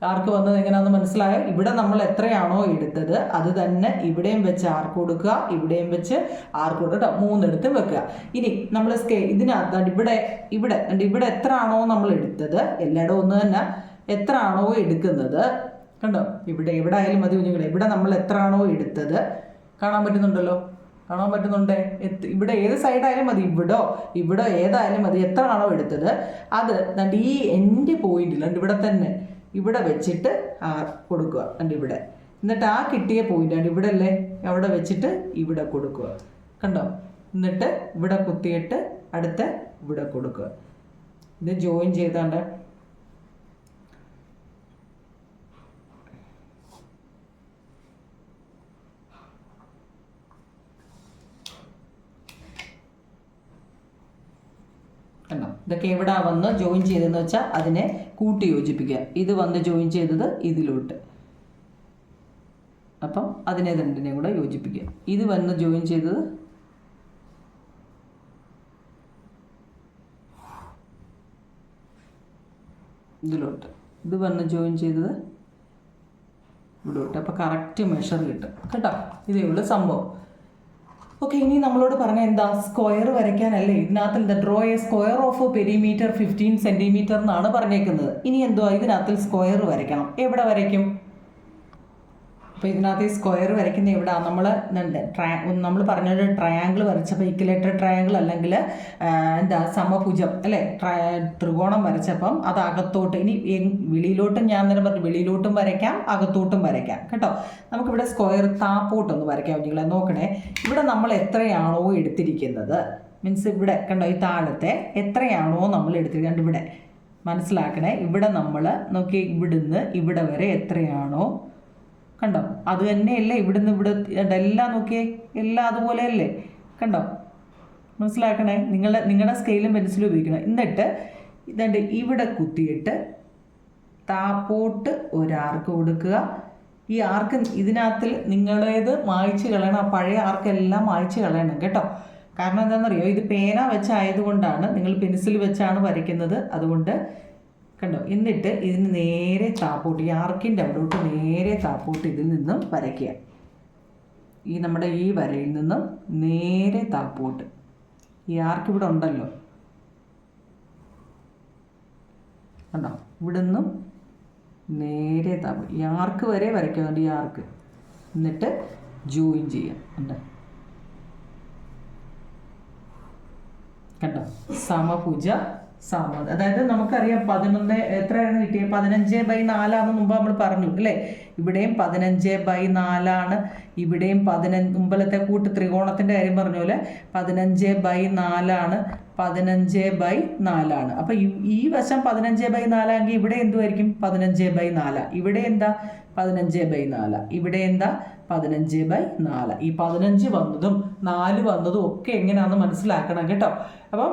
ആർക്ക് വന്നത് എങ്ങനെയാണെന്ന് മനസ്സിലായോ? ഇവിടെ നമ്മൾ എത്രയാണോ എടുത്തത് അത് തന്നെ ഇവിടെയും വെച്ച് ആർക്ക് കൊടുക്കുക, ഇവിടെയും വെച്ച് ആർക്ക് കൊടുക്കുക കേട്ടോ. 3 എടുത്ത് വെക്കുക. ഇനി നമ്മൾ ഇതിനകത്ത് ഇവിടെ എത്ര ആണോ നമ്മൾ എടുത്തത്, എല്ലായിടവും ഒന്ന് തന്നെ എത്ര ആണോ എടുക്കുന്നത് കണ്ടോ. ഇവിടെ ആയാലും മതി കുഞ്ഞുങ്ങളെ. ഇവിടെ നമ്മൾ എത്ര ആണോ എടുത്തത് കാണാൻ പറ്റുന്നുണ്ടല്ലോ? കാണാൻ പറ്റുന്നുണ്ടേ? ഇവിടെ ഏത് സൈഡായാലും മതി, ഇവിടെ ഏതായാലും മതി. എത്ര ആണോ എടുത്തത് അത് ഈ എൻഡ് പോയിന്റിൽ ഇവിടെ തന്നെ ഇവിടെ വെച്ചിട്ട് കൊടുക്കുക. ഇവിടെ എന്നിട്ട് ആ കിട്ടിയ പോയിന്റ് ഇവിടെ അല്ലേ, അവിടെ വെച്ചിട്ട് ഇവിടെ കൊടുക്കുക. കണ്ടോ? എന്നിട്ട് ഇവിടെ കുത്തിയിട്ട് അടുത്ത ഇവിടെ കൊടുക്കുക. ഇത് ജോയിൻ ചെയ്താണ്ട് കണ്ടോ? ഇതൊക്കെ എവിടെ വന്ന് ജോയിൻ ചെയ്തതെന്ന് വെച്ചാൽ അതിനെ കൂട്ടി യോജിപ്പിക്കുക. ഇത് വന്ന് ജോയിൻ ചെയ്തത് ഇതിലോട്ട്, അപ്പം അതിനെ രണ്ടിനെയും കൂടെ യോജിപ്പിക്കുക. ഇത് വന്ന് ജോയിൻ ചെയ്തത് ഇതിലോട്ട്, ഇത് വന്ന് ജോയിൻ ചെയ്തത് ഇവിടോട്ട്. അപ്പോൾ കറക്റ്റ് മെഷർ കിട്ടും കേട്ടോ. ഇതേ ഉള്ളൂ സംഭവം. ഓക്കെ, ഇനി നമ്മളോട് പറഞ്ഞ എന്താ? സ്ക്വയർ വരയ്ക്കാനല്ലേ. ഇതിനകത്ത് draw A square of perimeter 15 centimetre എന്നാണ് പറഞ്ഞേക്കുന്നത്. ഇനി എന്തുവാ? ഇതിനകത്ത് സ്ക്വയർ വരയ്ക്കണം. എവിടെ വരയ്ക്കും? അപ്പോൾ ഇതിനകത്ത് ഈ സ്ക്വയർ വരയ്ക്കുന്ന എവിടെ? നമ്മൾ പറഞ്ഞൊരു ട്രയാങ്കിൾ വരച്ചപ്പോൾ ഇക്വലേറ്റർ ട്രയാങ്കിൾ അല്ലെങ്കിൽ സമഭുജം അല്ലേ, ത്രികോണം വരച്ചപ്പം അത് അകത്തോട്ട്, ഇനി വെളിയിലോട്ടും ഞാൻ തന്നെ പറഞ്ഞു വെളിയിലോട്ടും വരയ്ക്കാം അകത്തോട്ടും വരയ്ക്കാം കേട്ടോ. നമുക്കിവിടെ സ്ക്വയർ താപ്പോട്ടൊന്ന് വരയ്ക്കാം. നിങ്ങളെ നോക്കണേ, ഇവിടെ നമ്മൾ എത്രയാണോ എടുത്തിരിക്കുന്നത്, മീൻസ് ഇവിടെ കണ്ടോ, ഈ താഴത്തെ എത്രയാണോ നമ്മൾ എടുത്തിരിക്കുന്നത് ഇവിടെ മനസ്സിലാക്കണേ. ഇവിടെ നമ്മൾ നോക്കി ഇവിടുന്ന് ഇവിടെ വരെ എത്രയാണോ കണ്ടോ, അത് തന്നെയല്ലേ ഇവിടുന്ന് ഇവിടെ എല്ലാം നോക്കിയേ, എല്ലാം അതുപോലെയല്ലേ കണ്ടോ. മനസ്സിലാക്കണേ. നിങ്ങളുടെ സ്കെയിലും പെൻസിലും ഉപയോഗിക്കണം. എന്നിട്ട് ഇതുണ്ട് ഇവിടെ കുത്തിയിട്ട് താപ്പോട്ട് ഒരാർക്ക് കൊടുക്കുക. ഈ ആർക്ക് ഇതിനകത്ത് നിങ്ങളേത് മായ്ച്ച് കളയണം. ആ പഴയ ആർക്കെല്ലാം മായ്ച്ച് കളയണം കേട്ടോ. കാരണം എന്താണെന്നറിയോ? ഇത് പേന വെച്ചായതുകൊണ്ടാണ്, നിങ്ങൾ പെൻസിൽ വെച്ചാണ് വരയ്ക്കുന്നത്. അതുകൊണ്ട് കണ്ടോ. എന്നിട്ട് ഇതിന് നേരെ താപ്പോട്ട്, ഈ ആർക്കിൻ്റെ അവിടോട്ട് നേരെ താപ്പോട്ട് ഇതിൽ നിന്നും വരയ്ക്കുക. നമ്മുടെ ഈ വരയിൽ നിന്നും നേരെ താപ്പോട്ട്. ഈ ആർക്ക് ഇവിടെ ഉണ്ടല്ലോ കണ്ടോ, ഇവിടെ നിന്നും നേരെ താപ്പോട്ട് ഈ ആർക്ക് വരെ വരയ്ക്കുന്നുണ്ട്. ഈ ആർക്ക് എന്നിട്ട് ജോയിൻ ചെയ്യാം. ഉണ്ട് കണ്ടോ, സമഭുജ സമ. അതായത് നമുക്കറിയാം 11 എത്രയാണ് കിട്ടിയത്, 15/4 മുമ്പ് നമ്മൾ പറഞ്ഞു അല്ലേ. ഇവിടെയും 15/4, ഇവിടെയും 15. മുമ്പലത്തെ കൂട്ട് ത്രികോണത്തിൻ്റെ കാര്യം പറഞ്ഞ പോലെ 15/4, 15/4. അപ്പം ഈ വശം 15/4 എങ്കിൽ ഇവിടെ എന്തുമായിരിക്കും 15/4. ഇവിടെ എന്താ 15/4. ഇവിടെ എന്താ 15/4. ഈ 15 വന്നതും 4 വന്നതും ഒക്കെ എങ്ങനെയാണെന്ന് മനസ്സിലാക്കണം കേട്ടോ. അപ്പം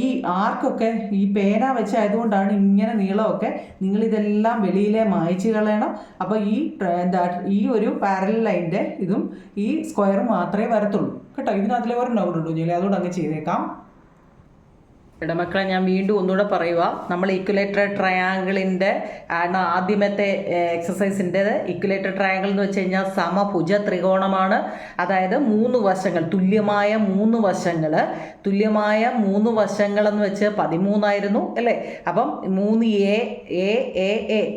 ഈ ആർക്കൊക്കെ ഈ പേന വെച്ചായതുകൊണ്ടാണ് ഇങ്ങനെ നീളമൊക്കെ. നിങ്ങളിതെല്ലാം വെളിയിലെ മായ്ച്ച് കളയണം. അപ്പോൾ ഈ ഒരു പാരലൽ ലൈൻ്റെ ഇതും ഈ സ്ക്വയർ മാത്രമേ വരത്തുള്ളൂ കേട്ടോ. ഇതിനകത്തിലെ ഒരു നൗഡ് ഉണ്ടോ ചെയ്യില്ല, അതുകൊണ്ട് അങ്ങ് ചെയ്തേക്കാം. ഇടമക്കളെ ഞാൻ വീണ്ടും ഒന്നുകൂടെ പറയുക. നമ്മൾ ഇക്വലേറ്റർ ട്രയാങ്കിളിൻ്റെ ആണ് ആദ്യമത്തെ എക്സസൈസിൻ്റെ. ഇക്വലേറ്റർ ട്രയാങ്കിൾ എന്ന് വെച്ച് കഴിഞ്ഞാൽ സമഭുജ ത്രികോണമാണ്. അതായത് 3 വശങ്ങൾ, തുല്യമായ 3 വശങ്ങൾ. തുല്യമായ 3 വശങ്ങൾ എന്ന് വെച്ച് 13 അല്ലേ. അപ്പം 3A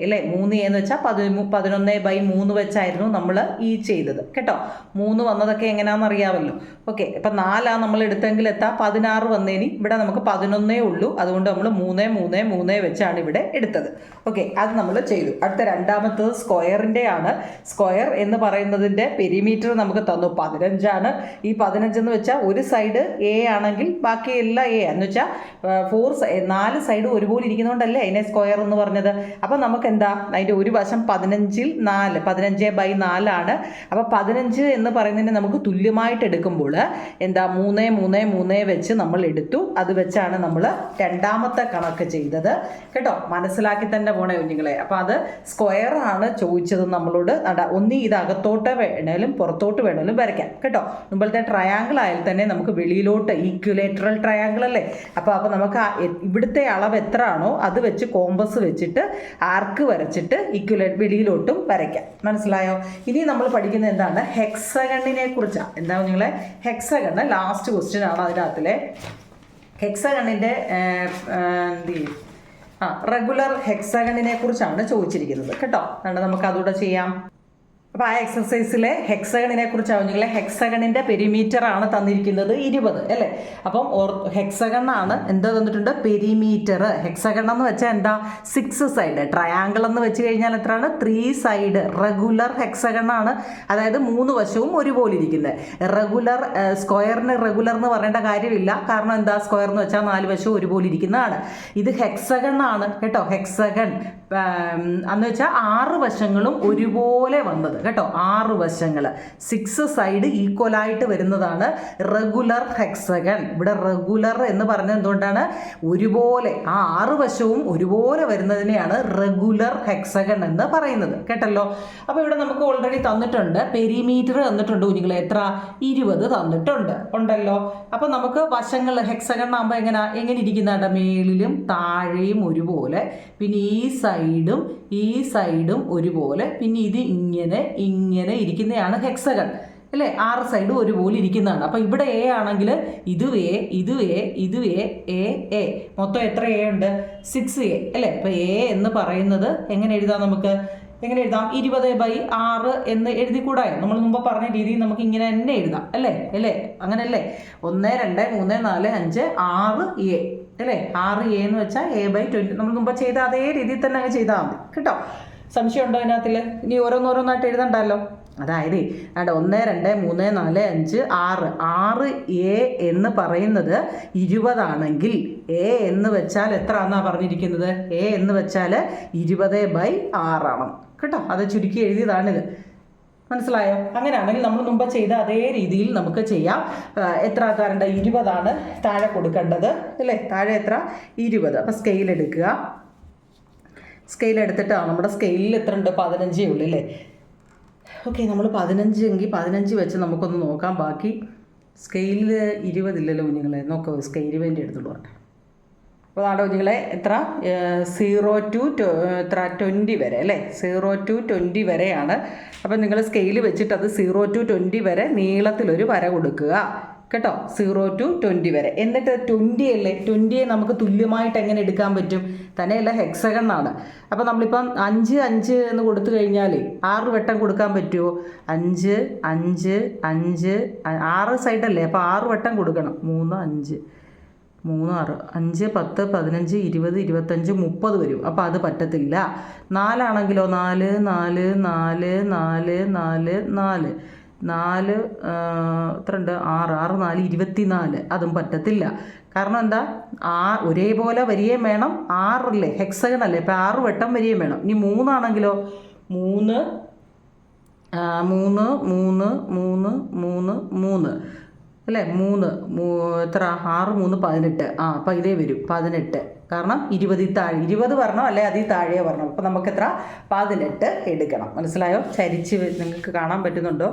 അല്ലേ. 3A എന്ന് വെച്ചാൽ 11/3 വെച്ചായിരുന്നു നമ്മൾ ഈ ചെയ്തത് കേട്ടോ. 3 വന്നതൊക്കെ എങ്ങനെയാണെന്ന് അറിയാമല്ലോ. ഓക്കെ, ഇപ്പം 4 നമ്മൾ എടുത്തെങ്കിൽ 16 വന്നേനി. ഇവിടെ നമുക്ക് 11 ഉള്ളൂ. അതുകൊണ്ട് നമ്മൾ 3, 3, 3 വെച്ചാണ് ഇവിടെ എടുത്തത്. ഓക്കെ, അത് നമ്മൾ ചെയ്തു. അടുത്ത രണ്ടാമത്തത് സ്ക്വയറിൻ്റെ ആണ്. സ്ക്വയർ എന്ന് പറയുന്നതിൻ്റെ പെരിമീറ്റർ നമുക്ക് തന്നു 15 ഈ 15 എന്ന് വെച്ചാൽ ഒരു സൈഡ് A ആണെങ്കിൽ ബാക്കി എല്ലാം A എന്ന് വെച്ചാൽ 4 സൈഡ് ഒരുപോലെ ഇരിക്കുന്നതുകൊണ്ടല്ലേ അതിനെ സ്ക്വയർ എന്ന് പറഞ്ഞത്. അപ്പം നമുക്ക് എന്താ അതിൻ്റെ ഒരു വശം 15ൽ 4, 15/4 ആണ്. അപ്പോൾ 15 എന്ന് പറയുന്നതിന് നമുക്ക് തുല്യമായിട്ട് എടുക്കുമ്പോൾ എന്താ 3, 3, 3 വെച്ച് നമ്മൾ എടുത്തു. അത് വെച്ചാണ് നമ്മൾ രണ്ടാമത്തെ കണക്ക് ചെയ്തത് കേട്ടോ. മനസ്സിലാക്കി തന്നെ പോണേ കുഞ്ഞുങ്ങളെ. അപ്പോൾ അത് സ്ക്വയർ ആണ് ചോദിച്ചത് നമ്മളോട്. ഒന്നി ഇത് അകത്തോട്ട് വേണേലും പുറത്തോട്ട് വേണേലും വരയ്ക്കാം കേട്ടോ. മുമ്പത്തെ ട്രയാങ്കിൾ ആയാൽ തന്നെ നമുക്ക് വെളിയിലോട്ട്, ഈക്വലേറ്ററൽ ട്രയാങ്കിൾ അല്ലേ. അപ്പോൾ നമുക്ക് ഇവിടുത്തെ അളവ് എത്ര ആണോ അത് വെച്ച് കോമ്പസ് വെച്ചിട്ട് ആർക്ക് വരച്ചിട്ട് വെളിയിലോട്ടും വരയ്ക്കാം. മനസ്സിലായോ? ഇനി നമ്മൾ പഠിക്കുന്നത് എന്താണ്, ഹെക്സഗണിനെ കുറിച്ചാണ്. എന്താ കുഞ്ഞുങ്ങളെ, ഹെക്സഗണ് ലാസ്റ്റ് ക്വസ്റ്റ്യൻ ആണ് അതിനകത്തിലെ. ഹെക്സഗണിൻ്റെ റെഗുലർ ഹെക്സഗണിനെ കുറിച്ചാണ് ചോദിച്ചിരിക്കുന്നത് കേട്ടോ. നമുക്ക് അതുകൂടെ ചെയ്യാം. അപ്പോൾ ആ എക്സസൈസിലെ ഹെക്സഗണിനെ കുറിച്ചാണ് കുഞ്ഞുങ്ങളെ. ഹെക്സഗണിൻ്റെ പെരിമീറ്റർ ആണ് തന്നിരിക്കുന്നത് 20 അല്ലേ. അപ്പം ഹെക്സഗൺ ആണ് എന്താ തന്നിട്ടുണ്ട്, പെരിമീറ്റർ. ഹെക്സഗൺ എന്ന് വെച്ചാൽ എന്താ 6 സൈഡ്. ട്രയാങ്കിൾ എന്ന് വെച്ച് കഴിഞ്ഞാൽ എത്രയാണ് 3 സൈഡ്. റെഗുലർ ഹെക്സഗൺ ആണ്, അതായത് 3 വശവും ഒരുപോലെ ഇരിക്കുന്നത്. റെഗുലർ സ്ക്വയറിന് റെഗുലർ എന്ന് പറയേണ്ട കാര്യമില്ല. കാരണം എന്താ, സ്ക്വയർ എന്ന് വെച്ചാൽ 4 വശവും ഒരുപോലെ ഇരിക്കുന്നതാണ്. ഇത് ഹെക്സഗൺ ആണ് കേട്ടോ. ഹെക്സഗൺ എന്ന് വെച്ചാൽ 6 വശങ്ങളും ഒരുപോലെ വന്നത് കേട്ടോ. 6 വശങ്ങൾ, 6 സൈഡ് ഈക്വലായിട്ട് വരുന്നതാണ് റെഗുലർ ഹെക്സഗൺ. ഇവിടെ റെഗുലർ എന്ന് പറഞ്ഞത് എന്തുകൊണ്ടാണ്, ഒരുപോലെ 6 വശവും ഒരുപോലെ വരുന്നതിനെയാണ് റെഗുലർ ഹെക്സഗൺ എന്ന് പറയുന്നത് കേട്ടല്ലോ. അപ്പോൾ ഇവിടെ നമുക്ക് ഓൾറെഡി തന്നിട്ടുണ്ട്, പെരിമീറ്റർ തന്നിട്ടുണ്ട് കുഞ്ഞുങ്ങളെ. എത്ര, 20 തന്നിട്ടുണ്ട് ഉണ്ടല്ലോ. അപ്പോൾ നമുക്ക് വശങ്ങൾ ഹെക്സഗൺ ആകുമ്പോൾ എങ്ങനെ ഇരിക്കുന്നതാണ്, മേളിലും താഴെയും ഒരുപോലെ, പിന്നെ ഈ സൈഡും ഒരുപോലെ, പിന്നെ ഇത് ഇങ്ങനെ ഇരിക്കുന്നതാണ് ഹെക്സഗൺ അല്ലേ. 6 സൈഡും ഒരുപോലെ ഇരിക്കുന്നതാണ്. അപ്പോൾ ഇവിടെ A ആണെങ്കിൽ ഇത് A മൊത്തം എത്ര A ഉണ്ട്, 6A അല്ലേ. അപ്പോൾ A എന്ന് പറയുന്നത് എങ്ങനെ എഴുതാം, നമുക്ക് എങ്ങനെ എഴുതാം, 20/6 എന്ന് എഴുതിക്കൂടായോ? നമ്മൾ മുമ്പ് പറഞ്ഞ രീതിയിൽ നമുക്ക് ഇങ്ങനെ തന്നെ എഴുതാം അല്ലേ. അങ്ങനെയല്ലേ, 1, 2, 3, 4, 5, 6A അല്ലേ. 6A എന്ന് വെച്ചാൽ A/20. നമ്മൾ മുമ്പ് ചെയ്ത അതേ രീതിയിൽ തന്നെ അങ്ങ് ചെയ്താൽ മതി കേട്ടോ. സംശയം ഉണ്ടോ അതിനകത്തിൽ? ഇനി ഓരോന്നോരോന്നായിട്ട് എഴുതണ്ടല്ലോ. അതായത് 1, 2, 3, 4, 5, 6. 6A എന്ന് പറയുന്നത് 20 ആണെങ്കിൽ A എന്ന് വെച്ചാൽ എത്ര എന്നാണ് പറഞ്ഞിരിക്കുന്നത്, A എന്ന് വെച്ചാൽ 20/6 ആണ് കേട്ടോ. അത് ചുരുക്കി എഴുതിയതാണിത്. മനസ്സിലായോ? അങ്ങനെയാണെങ്കിൽ നമ്മൾ മുമ്പ് ചെയ്ത അതേ രീതിയിൽ നമുക്ക് ചെയ്യാം. എത്ര ആക്കാറുണ്ട്, 20 താഴെ കൊടുക്കേണ്ടത് അല്ലേ. താഴെ എത്ര, 20. അപ്പോൾ സ്കെയിൽ എടുക്കുക. സ്കെയിൽ എടുത്തിട്ടാണ്, നമ്മുടെ സ്കെയിലിൽ എത്ര ഉണ്ട്, 15 ഉള്ളൂ അല്ലേ. ഓക്കെ, നമ്മൾ 15 എങ്കിൽ 15 വെച്ച് നമുക്കൊന്ന് നോക്കാം. ബാക്കി സ്കെയിലിൽ 20 ഇല്ലല്ലോ കുഞ്ഞുങ്ങളെ. നോക്കൂ, സ്കെയിൽ വേണ്ടി എടുത്തോളൂ. അപ്പോൾ നാടോ കുഞ്ഞുങ്ങളെ എത്ര, 0 to 20 വരെ അല്ലേ. 0 to 20 വരെയാണ്. അപ്പം നിങ്ങൾ സ്കെയിൽ വെച്ചിട്ട് അത് 0 to 20 വരെ നീളത്തിലൊരു വര കൊടുക്കുക കേട്ടോ, 0 to 20 വരെ. എന്നിട്ട് 20 അല്ലേ, 20യെ നമുക്ക് തുല്യമായിട്ട് എങ്ങനെ എടുക്കാൻ പറ്റും? തന്നെയല്ല, ഹെക്സഗൺ ആണ്. അപ്പോൾ നമ്മളിപ്പം 5 5 എന്ന് കൊടുത്തു കഴിഞ്ഞാൽ 6 വട്ടം കൊടുക്കാൻ പറ്റുമോ? 5 5 5 6 സൈഡല്ലേ, അപ്പോൾ 6 വട്ടം കൊടുക്കണം. 3 5 3 6 5 10 15 20 25 30 വരും. അപ്പോൾ അത് പറ്റത്തില്ല. 4 ആണെങ്കിലോ, 4 4 4 4 4 4 4 എത്ര ഉണ്ട്? 6 6 4 24. അതും പറ്റത്തില്ല. കാരണം എന്താ? ഒരേപോലെ വരികയും വേണം. 6 അല്ലേ, ഹെക്സഗൺ അല്ലേ, ഇപ്പം 6 വട്ടം വരികയും വേണം. ഇനി 3 ആണെങ്കിലോ, 3 3 3 3 3 3 അല്ലേ, 3 എത്ര? 6 3 18. അപ്പം ഇതേ വരും 18. കാരണം 20 താഴെ 20 വരണം, അല്ലെ അതിൽ താഴെ വരണം. അപ്പം നമുക്ക് എത്ര? 18 എടുക്കണം. മനസ്സിലായോ? ചരിച്ച് നിങ്ങൾക്ക് കാണാൻ പറ്റുന്നുണ്ടോ?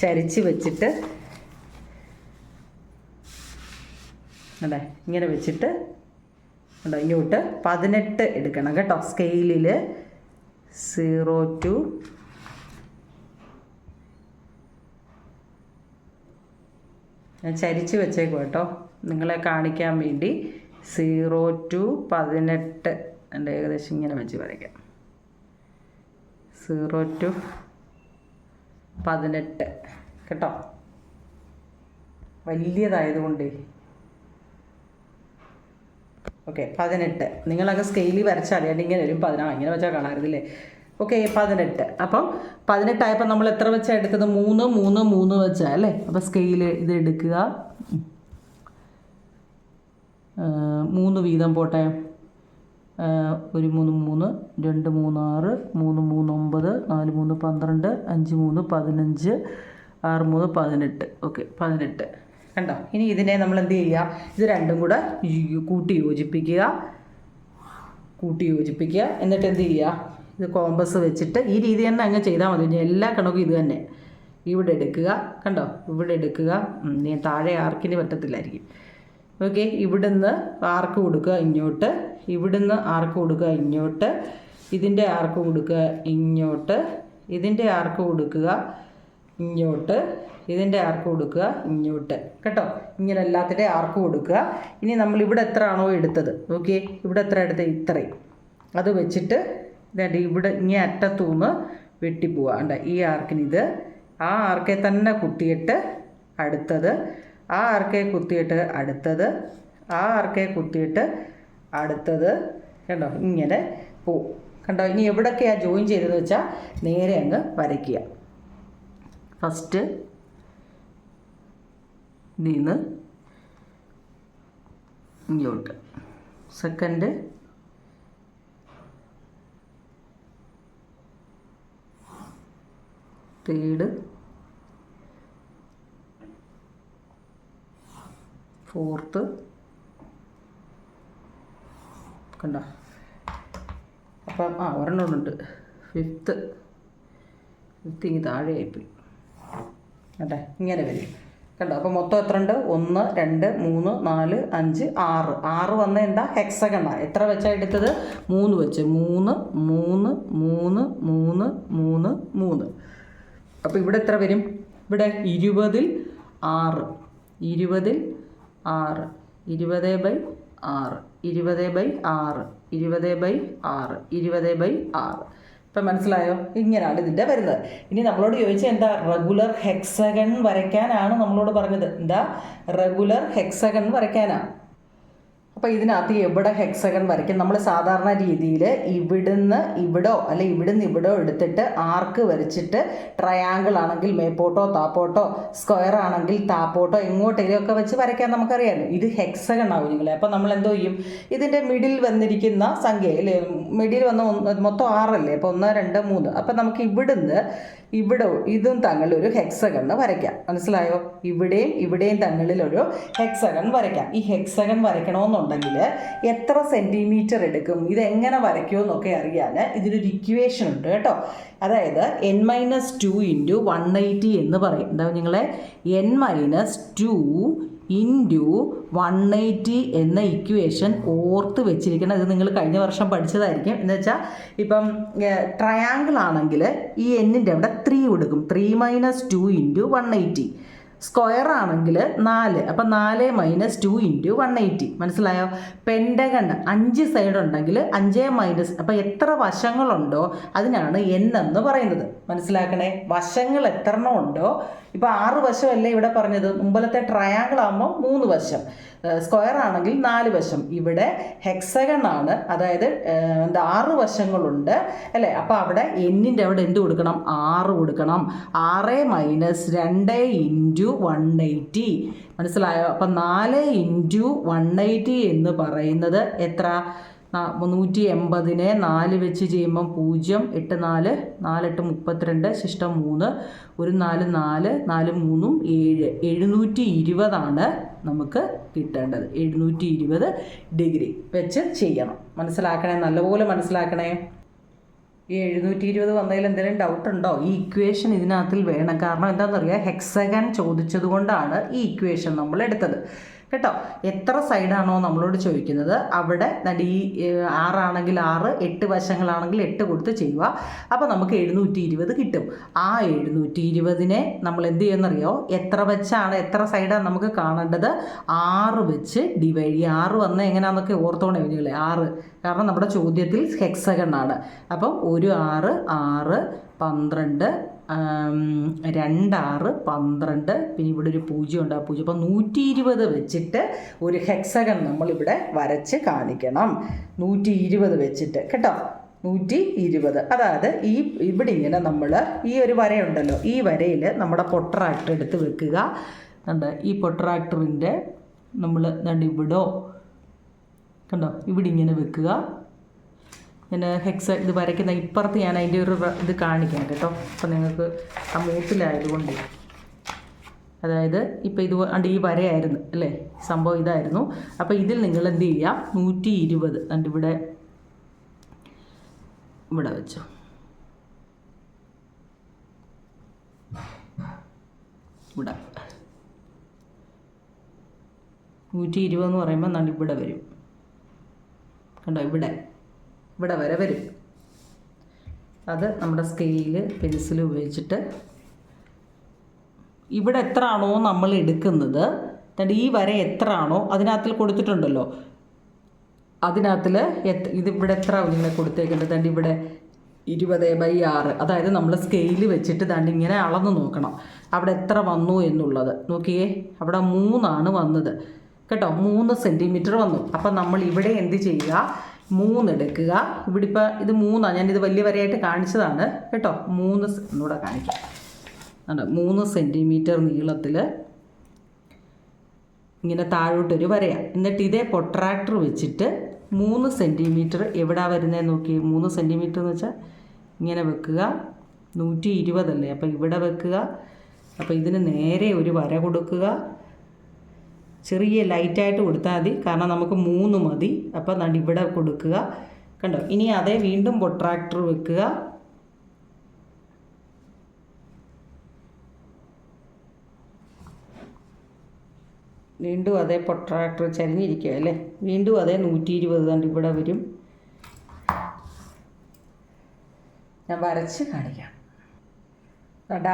ചരിച്ച് വെച്ചിട്ട് അല്ലേ, ഇങ്ങനെ വെച്ചിട്ട് ഉണ്ടോ, ഇങ്ങോട്ട് 18 എടുക്കണം കേട്ടോ. സ്കെയിലിൽ 0 to ഞാൻ ചരിച്ച് വെച്ചേക്കും കേട്ടോ, നിങ്ങളെ കാണിക്കാൻ വേണ്ടി. 0 to 18 എൻ്റെ ഏകദേശം ഇങ്ങനെ വെച്ച് വരയ്ക്കാം. 0 to 18 കേട്ടോ, വലിയതായതുകൊണ്ട്. ഓക്കെ, 18. നിങ്ങളൊക്കെ സ്കെയിലിൽ വരച്ചാൽ അറിയാണ്ട് ഇങ്ങനെ വരും. 16 ഇങ്ങനെ വെച്ചാൽ കാണാറില്ലേ? ഓക്കെ, 18. അപ്പം 18 ആയപ്പോൾ നമ്മൾ എത്ര വെച്ചാൽ എടുത്തത്? 3 3 3 വെച്ചാൽ അല്ലേ. അപ്പോൾ സ്കെയിൽ ഇത് എടുക്കുക, 3 വീതം പോട്ടെ. 1 3 3 2 3 6 3 3 9 4 3 12 5 3 15 6 3 18. ഓക്കെ, 18 കണ്ടോ. ഇനി ഇതിനെ നമ്മൾ എന്ത് ചെയ്യുക? ഇത് രണ്ടും കൂടെ കൂട്ടി യോജിപ്പിക്കുക. എന്നിട്ട് എന്ത് ചെയ്യുക? ഇത് കോമ്പസ് വെച്ചിട്ട് ഈ രീതി തന്നെ അങ്ങ് ചെയ്താൽ മതി. എല്ലാ കണക്കും ഇത് തന്നെ. ഇവിടെ എടുക്കുക, കണ്ടോ, ഇവിടെ എടുക്കുക. ഞാൻ താഴെ ആർക്കിന് പറ്റത്തില്ലായിരിക്കും. ഓക്കെ, ഇവിടുന്ന് ആർക്ക് കൊടുക്കുക ഇങ്ങോട്ട്, ഇവിടുന്ന് ആർക്ക് കൊടുക്കുക ഇങ്ങോട്ട്, ഇതിൻ്റെ ആർക്ക് കൊടുക്കുക ഇങ്ങോട്ട്, ഇതിൻ്റെ ആർക്ക് കൊടുക്കുക ഇങ്ങോട്ട്, ഇതിൻ്റെ ആർക്ക് കൊടുക്കുക ഇങ്ങോട്ട്. കേട്ടോ, ഇങ്ങനെ എല്ലാത്തിൻ്റെ ആർക്ക് കൊടുക്കുക. ഇനി നമ്മൾ ഇവിടെ എത്ര ആണോ എടുത്തത്, ഓക്കെ, ഇവിടെ എത്ര എടുത്തത്? ഇത്രയും. അത് വെച്ചിട്ട് ഇവിടെ ഇങ്ങനെ അറ്റത്തൂന്ന് വെട്ടിപ്പോവുക. ഉണ്ട്, ഈ ആർക്കിന് ഇത്, ആ ആർക്കെ തന്നെ കുത്തിയിട്ട് അടുത്തത്, ആ ആർക്കെ കുത്തിയിട്ട് അടുത്തത്, ആ ആർക്കെ കുത്തിയിട്ട് അടുത്തത്. കണ്ടോ, ഇങ്ങനെ പോവും. കണ്ടോ, ഇനി എവിടെയൊക്കെയാണ് ജോയിൻ ചെയ്തതെന്ന് വെച്ചാൽ നേരെ അങ്ങ് വരയ്ക്കുക. ഫസ്റ്റ് ഇതിന്ന് ഇങ്ങോട്ട്, സെക്കൻഡ് തേർഡ് ഫോർത്ത്. കണ്ടോ, അപ്പം ഒരെണ്ണമുണ്ട്, ഫിഫ്ത്ത് ഇങ്ങ് താഴെയായിപ്പോയി. കേട്ടെ, ഇങ്ങനെ വരും. കണ്ടോ, അപ്പോൾ മൊത്തം എത്ര ഉണ്ട്? 1 2 3 4 5 6. 6 വന്ന എന്താ? ഹെക്സഗണാണ്. എത്ര വെച്ചാൽ എടുത്തത്? 3 വെച്ച്. 3 3 3 3 3 3. അപ്പോൾ ഇവിടെ എത്ര വരും? ഇവിടെ 20ൽ 6 20ൽ 6 20/6 20/6 20/6 20/6. ഇപ്പം മനസ്സിലായോ? ഇങ്ങനെയാണ് ഇതിൻ്റെ വരുന്നത്. ഇനി നമ്മളോട് ചോദിച്ചാൽ എന്താ? റെഗുലർ ഹെക്സഗൺ വരയ്ക്കാനാണ് നമ്മളോട് പറഞ്ഞത്. എന്താ? റെഗുലർ ഹെക്സഗൺ വരയ്ക്കാനാണ്. അപ്പോൾ ഇതിനകത്ത് എവിടെ ഹെക്സഗൺ വരയ്ക്കും? നമ്മൾ സാധാരണ രീതിയിൽ ഇവിടുന്ന് ഇവിടോ അല്ലെ ഇവിടുന്ന് ഇവിടോ എടുത്തിട്ട് ആർക്ക് വരച്ചിട്ട് ട്രയാങ്കിൾ ആണെങ്കിൽ മേപ്പോട്ടോ താപ്പോട്ടോ, സ്ക്വയർ ആണെങ്കിൽ താപ്പോട്ടോ, എങ്ങോട്ടെങ്കിലുമൊക്കെ വെച്ച് വരയ്ക്കാൻ നമുക്കറിയാമല്ലോ. ഇത് ഹെക്സഗൺ ആവും നിങ്ങളെ. അപ്പോൾ നമ്മൾ എന്തോ ചെയ്യും? ഇതിൻ്റെ മിഡിൽ വന്നിരിക്കുന്ന സംഖ്യ അല്ലേ, മിഡിൽ വന്ന മൊത്തം 6 അല്ലേ, അപ്പോൾ 1 2 3. അപ്പം നമുക്ക് ഇവിടുന്ന് ഇവിടെ ഇതും തങ്ങളിലൊരു ഹെക്സഗൺ വരയ്ക്കാം. മനസ്സിലായോ? ഇവിടെയും തങ്ങളിലൊരു ഹെക്സഗൺ വരയ്ക്കാം. ഈ ഹെക്സഗൺ വരയ്ക്കണമെന്നുണ്ടെങ്കിൽ എത്ര സെൻറ്റിമീറ്റർ എടുക്കും, ഇതെങ്ങനെ വരയ്ക്കുമെന്നൊക്കെ അറിയാൻ ഇതിനൊരു ഇക്വേഷൻ ഉണ്ട് കേട്ടോ. അതായത് n-2 × 180 എന്ന് പറയും. എന്താ നിങ്ങളെ? n-2 × 180 എന്ന ഇക്വേഷൻ ഓർത്ത് വെച്ചിരിക്കണം. ഇത് നിങ്ങൾ കഴിഞ്ഞ വർഷം പഠിച്ചതായിരിക്കും. എന്ന് വെച്ചാൽ ഇപ്പം ട്രയാങ്കിൾ ആണെങ്കിൽ ഈ എന്നിൻ്റെ അവിടെ 3 കൊടുക്കും. 3 - 2 × 180. സ്ക്വയർ ആണെങ്കിൽ 4, അപ്പം 4 - 2 × 180. മനസ്സിലായോ? പെൻഡഗൺ 5 സൈഡ് ഉണ്ടെങ്കിൽ 5 - അപ്പം എത്ര വശങ്ങളുണ്ടോ അതിനാണ് n എന്ന് പറയുന്നത്. മനസ്സിലാക്കണേ, വശങ്ങൾ എത്ര എണ്ണം ഉണ്ടോ. ഇപ്പം 6 വശമല്ലേ ഇവിടെ പറഞ്ഞത്. മുമ്പലത്തെ ട്രയാങ്കിൾ ആകുമ്പോൾ 3 വശം, സ്ക്വയർ ആണെങ്കിൽ 4 വശം. ഇവിടെ ഹെക്സഗൺ ആണ്, അതായത് 6 വശങ്ങളുണ്ട് അല്ലേ. അപ്പോൾ അവിടെ എന്നിൻ്റെ അവിടെ എന്ത് കൊടുക്കണം? 6 കൊടുക്കണം. 6 - 2 × 180. മനസ്സിലായോ? അപ്പം 4 × 180 എന്ന് പറയുന്നത് എത്ര? 180നെ 4 വെച്ച് ചെയ്യുമ്പം 0, 8 4, 4 8 32, ശിഷ്ടം 3, 1 4 4, 4 3 7, 720 നമുക്ക് കിട്ടേണ്ടത്. 720 ഡിഗ്രി വെച്ച് ചെയ്യണം. മനസ്സിലാക്കണേ, നല്ലപോലെ മനസ്സിലാക്കണേ. ഈ 720 വന്നതിൽ എന്തെങ്കിലും ഡൗട്ട് ഉണ്ടോ? ഈ ഇക്വേഷൻ ഇതിനകത്തിൽ വേണം. കാരണം എന്താണെന്നറിയാം, ഹെക്സഗൺ ചോദിച്ചത് കൊണ്ടാണ് ഈ ഇക്വേഷൻ നമ്മൾ എടുത്തത് കേട്ടോ. എത്ര സൈഡാണോ നമ്മളോട് ചോദിക്കുന്നത് അവിടെ ഈ 6 ആണെങ്കിൽ 6, 8 വശങ്ങളാണെങ്കിൽ 8 കൊടുത്ത് ചെയ്യുക. അപ്പോൾ നമുക്ക് 720 കിട്ടും. ആ 720നെ നമ്മൾ എന്ത് ചെയ്യുമെന്നറിയോ? എത്ര വെച്ചാണ്, എത്ര സൈഡാണ് നമുക്ക് കാണേണ്ടത്? 6 വെച്ച് ഡിവൈഡ് ചെയ്യുക. 6 വന്നാൽ എങ്ങനെയാണെന്നൊക്കെ ഓർത്തോണേ കുഞ്ഞുങ്ങളെ. 6 കാരണം നമ്മുടെ ചോദ്യത്തിൽ ഹെക്സഗൺ ആണ്. അപ്പം 1 6, 6 12, 2 6 12, പിന്നെ ഇവിടെ ഒരു 0 ഉണ്ട്, ആ 0. അപ്പം 120 വെച്ചിട്ട് ഒരു ഹെക്സഗൺ നമ്മളിവിടെ വരച്ച് കാണിക്കണം. 120 വെച്ചിട്ട് കേട്ടോ. 120, അതായത് ഇവിടെ ഇങ്ങനെ നമ്മൾ ഈ ഒരു വരയുണ്ടല്ലോ, ഈ വരയിൽ നമ്മുടെ പൊട്രാക്ടർ എടുത്ത് വെക്കുക. കണ്ടോ, ഈ പൊട്രാക്ടറിൻ്റെ നമ്മൾ ഇവിടോ കണ്ടോ, ഇവിടെ ഇങ്ങനെ വെക്കുക. ഞാൻ ഇത് വരയ്ക്കുന്ന ഇപ്പുറത്ത് ഞാൻ അതിൻ്റെ ഒരു ഇത് കാണിക്കാം കേട്ടോ. അപ്പം നിങ്ങൾക്ക് ആ മൂട്ടിലായതുകൊണ്ട്, അതായത് ഇപ്പം ഇത് ഈ വരയായിരുന്നു അല്ലേ, സംഭവം ഇതായിരുന്നു. അപ്പോൾ ഇതിൽ നിങ്ങൾ എന്ത് ചെയ്യുക? 120 ഇവിടെ വെച്ചോ. ഇവിടെ 120 എന്ന് പറയുമ്പോൾ ഇവിടെ വരും കണ്ടോ. ഇവിടെ വരെ വരും. അത് നമ്മുടെ സ്കെയില് പെൻസിൽ ഉപയോഗിച്ചിട്ട് ഇവിടെ എത്ര ആണോ നമ്മൾ എടുക്കുന്നത്, ഈ വര എത്ര ആണോ അതിനകത്തിൽ കൊടുത്തിട്ടുണ്ടല്ലോ, അതിനകത്തിൽ ഇതിവിടെ എത്ര നിങ്ങൾ കൊടുത്തേക്കുന്നത്? ഇവിടെ 20/6, അതായത് നമ്മൾ സ്കെയിൽ വെച്ചിട്ട് ഇങ്ങനെ അളന്ന് നോക്കണം അവിടെ എത്ര വന്നു എന്നുള്ളത്. നോക്കിയേ, അവിടെ 3 വന്നത് കേട്ടോ. 3 സെൻറ്റിമീറ്റർ വന്നു. അപ്പം നമ്മൾ ഇവിടെ എന്ത് ചെയ്യുക? 3 എടുക്കുക. ഇവിടെ ഇപ്പോൾ ഇത് 3, ഞാനിത് വലിയ വരയായിട്ട് കാണിച്ചതാണ് കേട്ടോ. 3 ഒന്നുകൂടെ കാണിക്കാം. 3 സെൻറ്റിമീറ്റർ നീളത്തിൽ ഇങ്ങനെ താഴോട്ടൊരു വരയാണ്. എന്നിട്ട് ഇതേ പൊട്രാക്ടർ വെച്ചിട്ട് 3 സെൻറ്റിമീറ്റർ എവിടാ വരുന്നതെന്ന് നോക്കി. 3 സെൻറ്റിമീറ്റർ എന്ന് വെച്ചാൽ ഇങ്ങനെ വെക്കുക. 120 അല്ലേ, അപ്പോൾ ഇവിടെ വെക്കുക. അപ്പോൾ ഇതിന് നേരെ ഒരു വര കൊടുക്കുക. ചെറിയ ലൈറ്റായിട്ട് കൊടുത്താൽ മതി, കാരണം നമുക്ക് 3 മതി. അപ്പം ഇവിടെ കൊടുക്കുക കണ്ടോ. ഇനി അതേ വീണ്ടും പൊട്രാക്ടർ വെക്കുക. വീണ്ടും അതേ പൊട്രാക്ടർ ചരിഞ്ഞിരിക്കുക അല്ലേ. വീണ്ടും അതേ 120 ഇവിടെ വരും. ഞാൻ വരച്ച് കാണിക്കാം.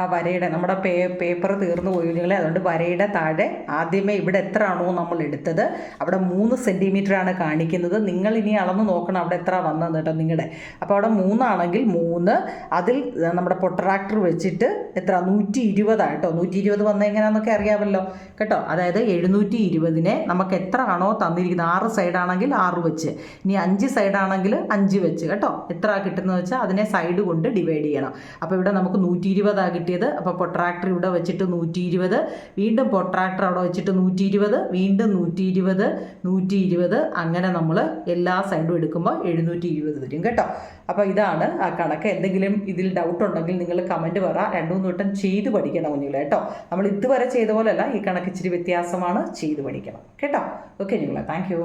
ആ വരയുടെ നമ്മുടെ പേപ്പർ തീർന്നു പോയി കുഞ്ഞുങ്ങളെ. അതുകൊണ്ട് വരയുടെ താഴെ ആദ്യമേ ഇവിടെ എത്ര ആണോ നമ്മൾ എടുത്തത് അവിടെ 3 സെൻറ്റിമീറ്ററാണ് കാണിക്കുന്നത്. നിങ്ങൾ ഇനി അളന്ന് നോക്കണം അവിടെ എത്ര വന്നത് കേട്ടോ നിങ്ങളുടെ. അപ്പോൾ അവിടെ 3 ആണെങ്കിൽ 3, അതിൽ നമ്മുടെ പൊട്രാക്ടർ വെച്ചിട്ട് എത്ര 120 കേട്ടോ. 120 വന്നത് എങ്ങനെയാണെന്നൊക്കെ അറിയാമല്ലോ കേട്ടോ. അതായത് 720നെ നമുക്ക് എത്ര ആണോ തന്നിരിക്കുന്നത്, 6 സൈഡാണെങ്കിൽ 6 വെച്ച്, ഇനി 5 സൈഡാണെങ്കിൽ 5 വെച്ച് കേട്ടോ. എത്ര കിട്ടുന്നത് വെച്ചാൽ അതിനെ സൈഡ് കൊണ്ട് ഡിവൈഡ് ചെയ്യണം. അപ്പോൾ ഇവിടെ നമുക്ക് 120 കിട്ടിയത്. അപ്പോൾ പൊട്രാക്ടർ ഇവിടെ വെച്ചിട്ട് 120, വീണ്ടും പൊട്രാക്ടർ അവിടെ വെച്ചിട്ട് 120, വീണ്ടും 120, 120, അങ്ങനെ നമ്മൾ എല്ലാ സൈഡും എടുക്കുമ്പോൾ 720 വരും കേട്ടോ. അപ്പോൾ ഇതാണ് ആ കണക്ക്. എന്തെങ്കിലും ഇതിൽ ഡൗട്ട് ഉണ്ടെങ്കിൽ നിങ്ങൾ കമൻറ്റ് പറ. 2-3 വട്ടം ചെയ്ത് പഠിക്കണം കുഞ്ഞുങ്ങളെ കേട്ടോ. നമ്മൾ ഇതുവരെ ചെയ്ത പോലെയല്ല, ഈ കണക്ക് ഇച്ചിരി വ്യത്യാസമാണ്, ചെയ്ത് പഠിക്കണം കേട്ടോ. ഓക്കെ കുഞ്ഞുങ്ങളെ, താങ്ക് യു.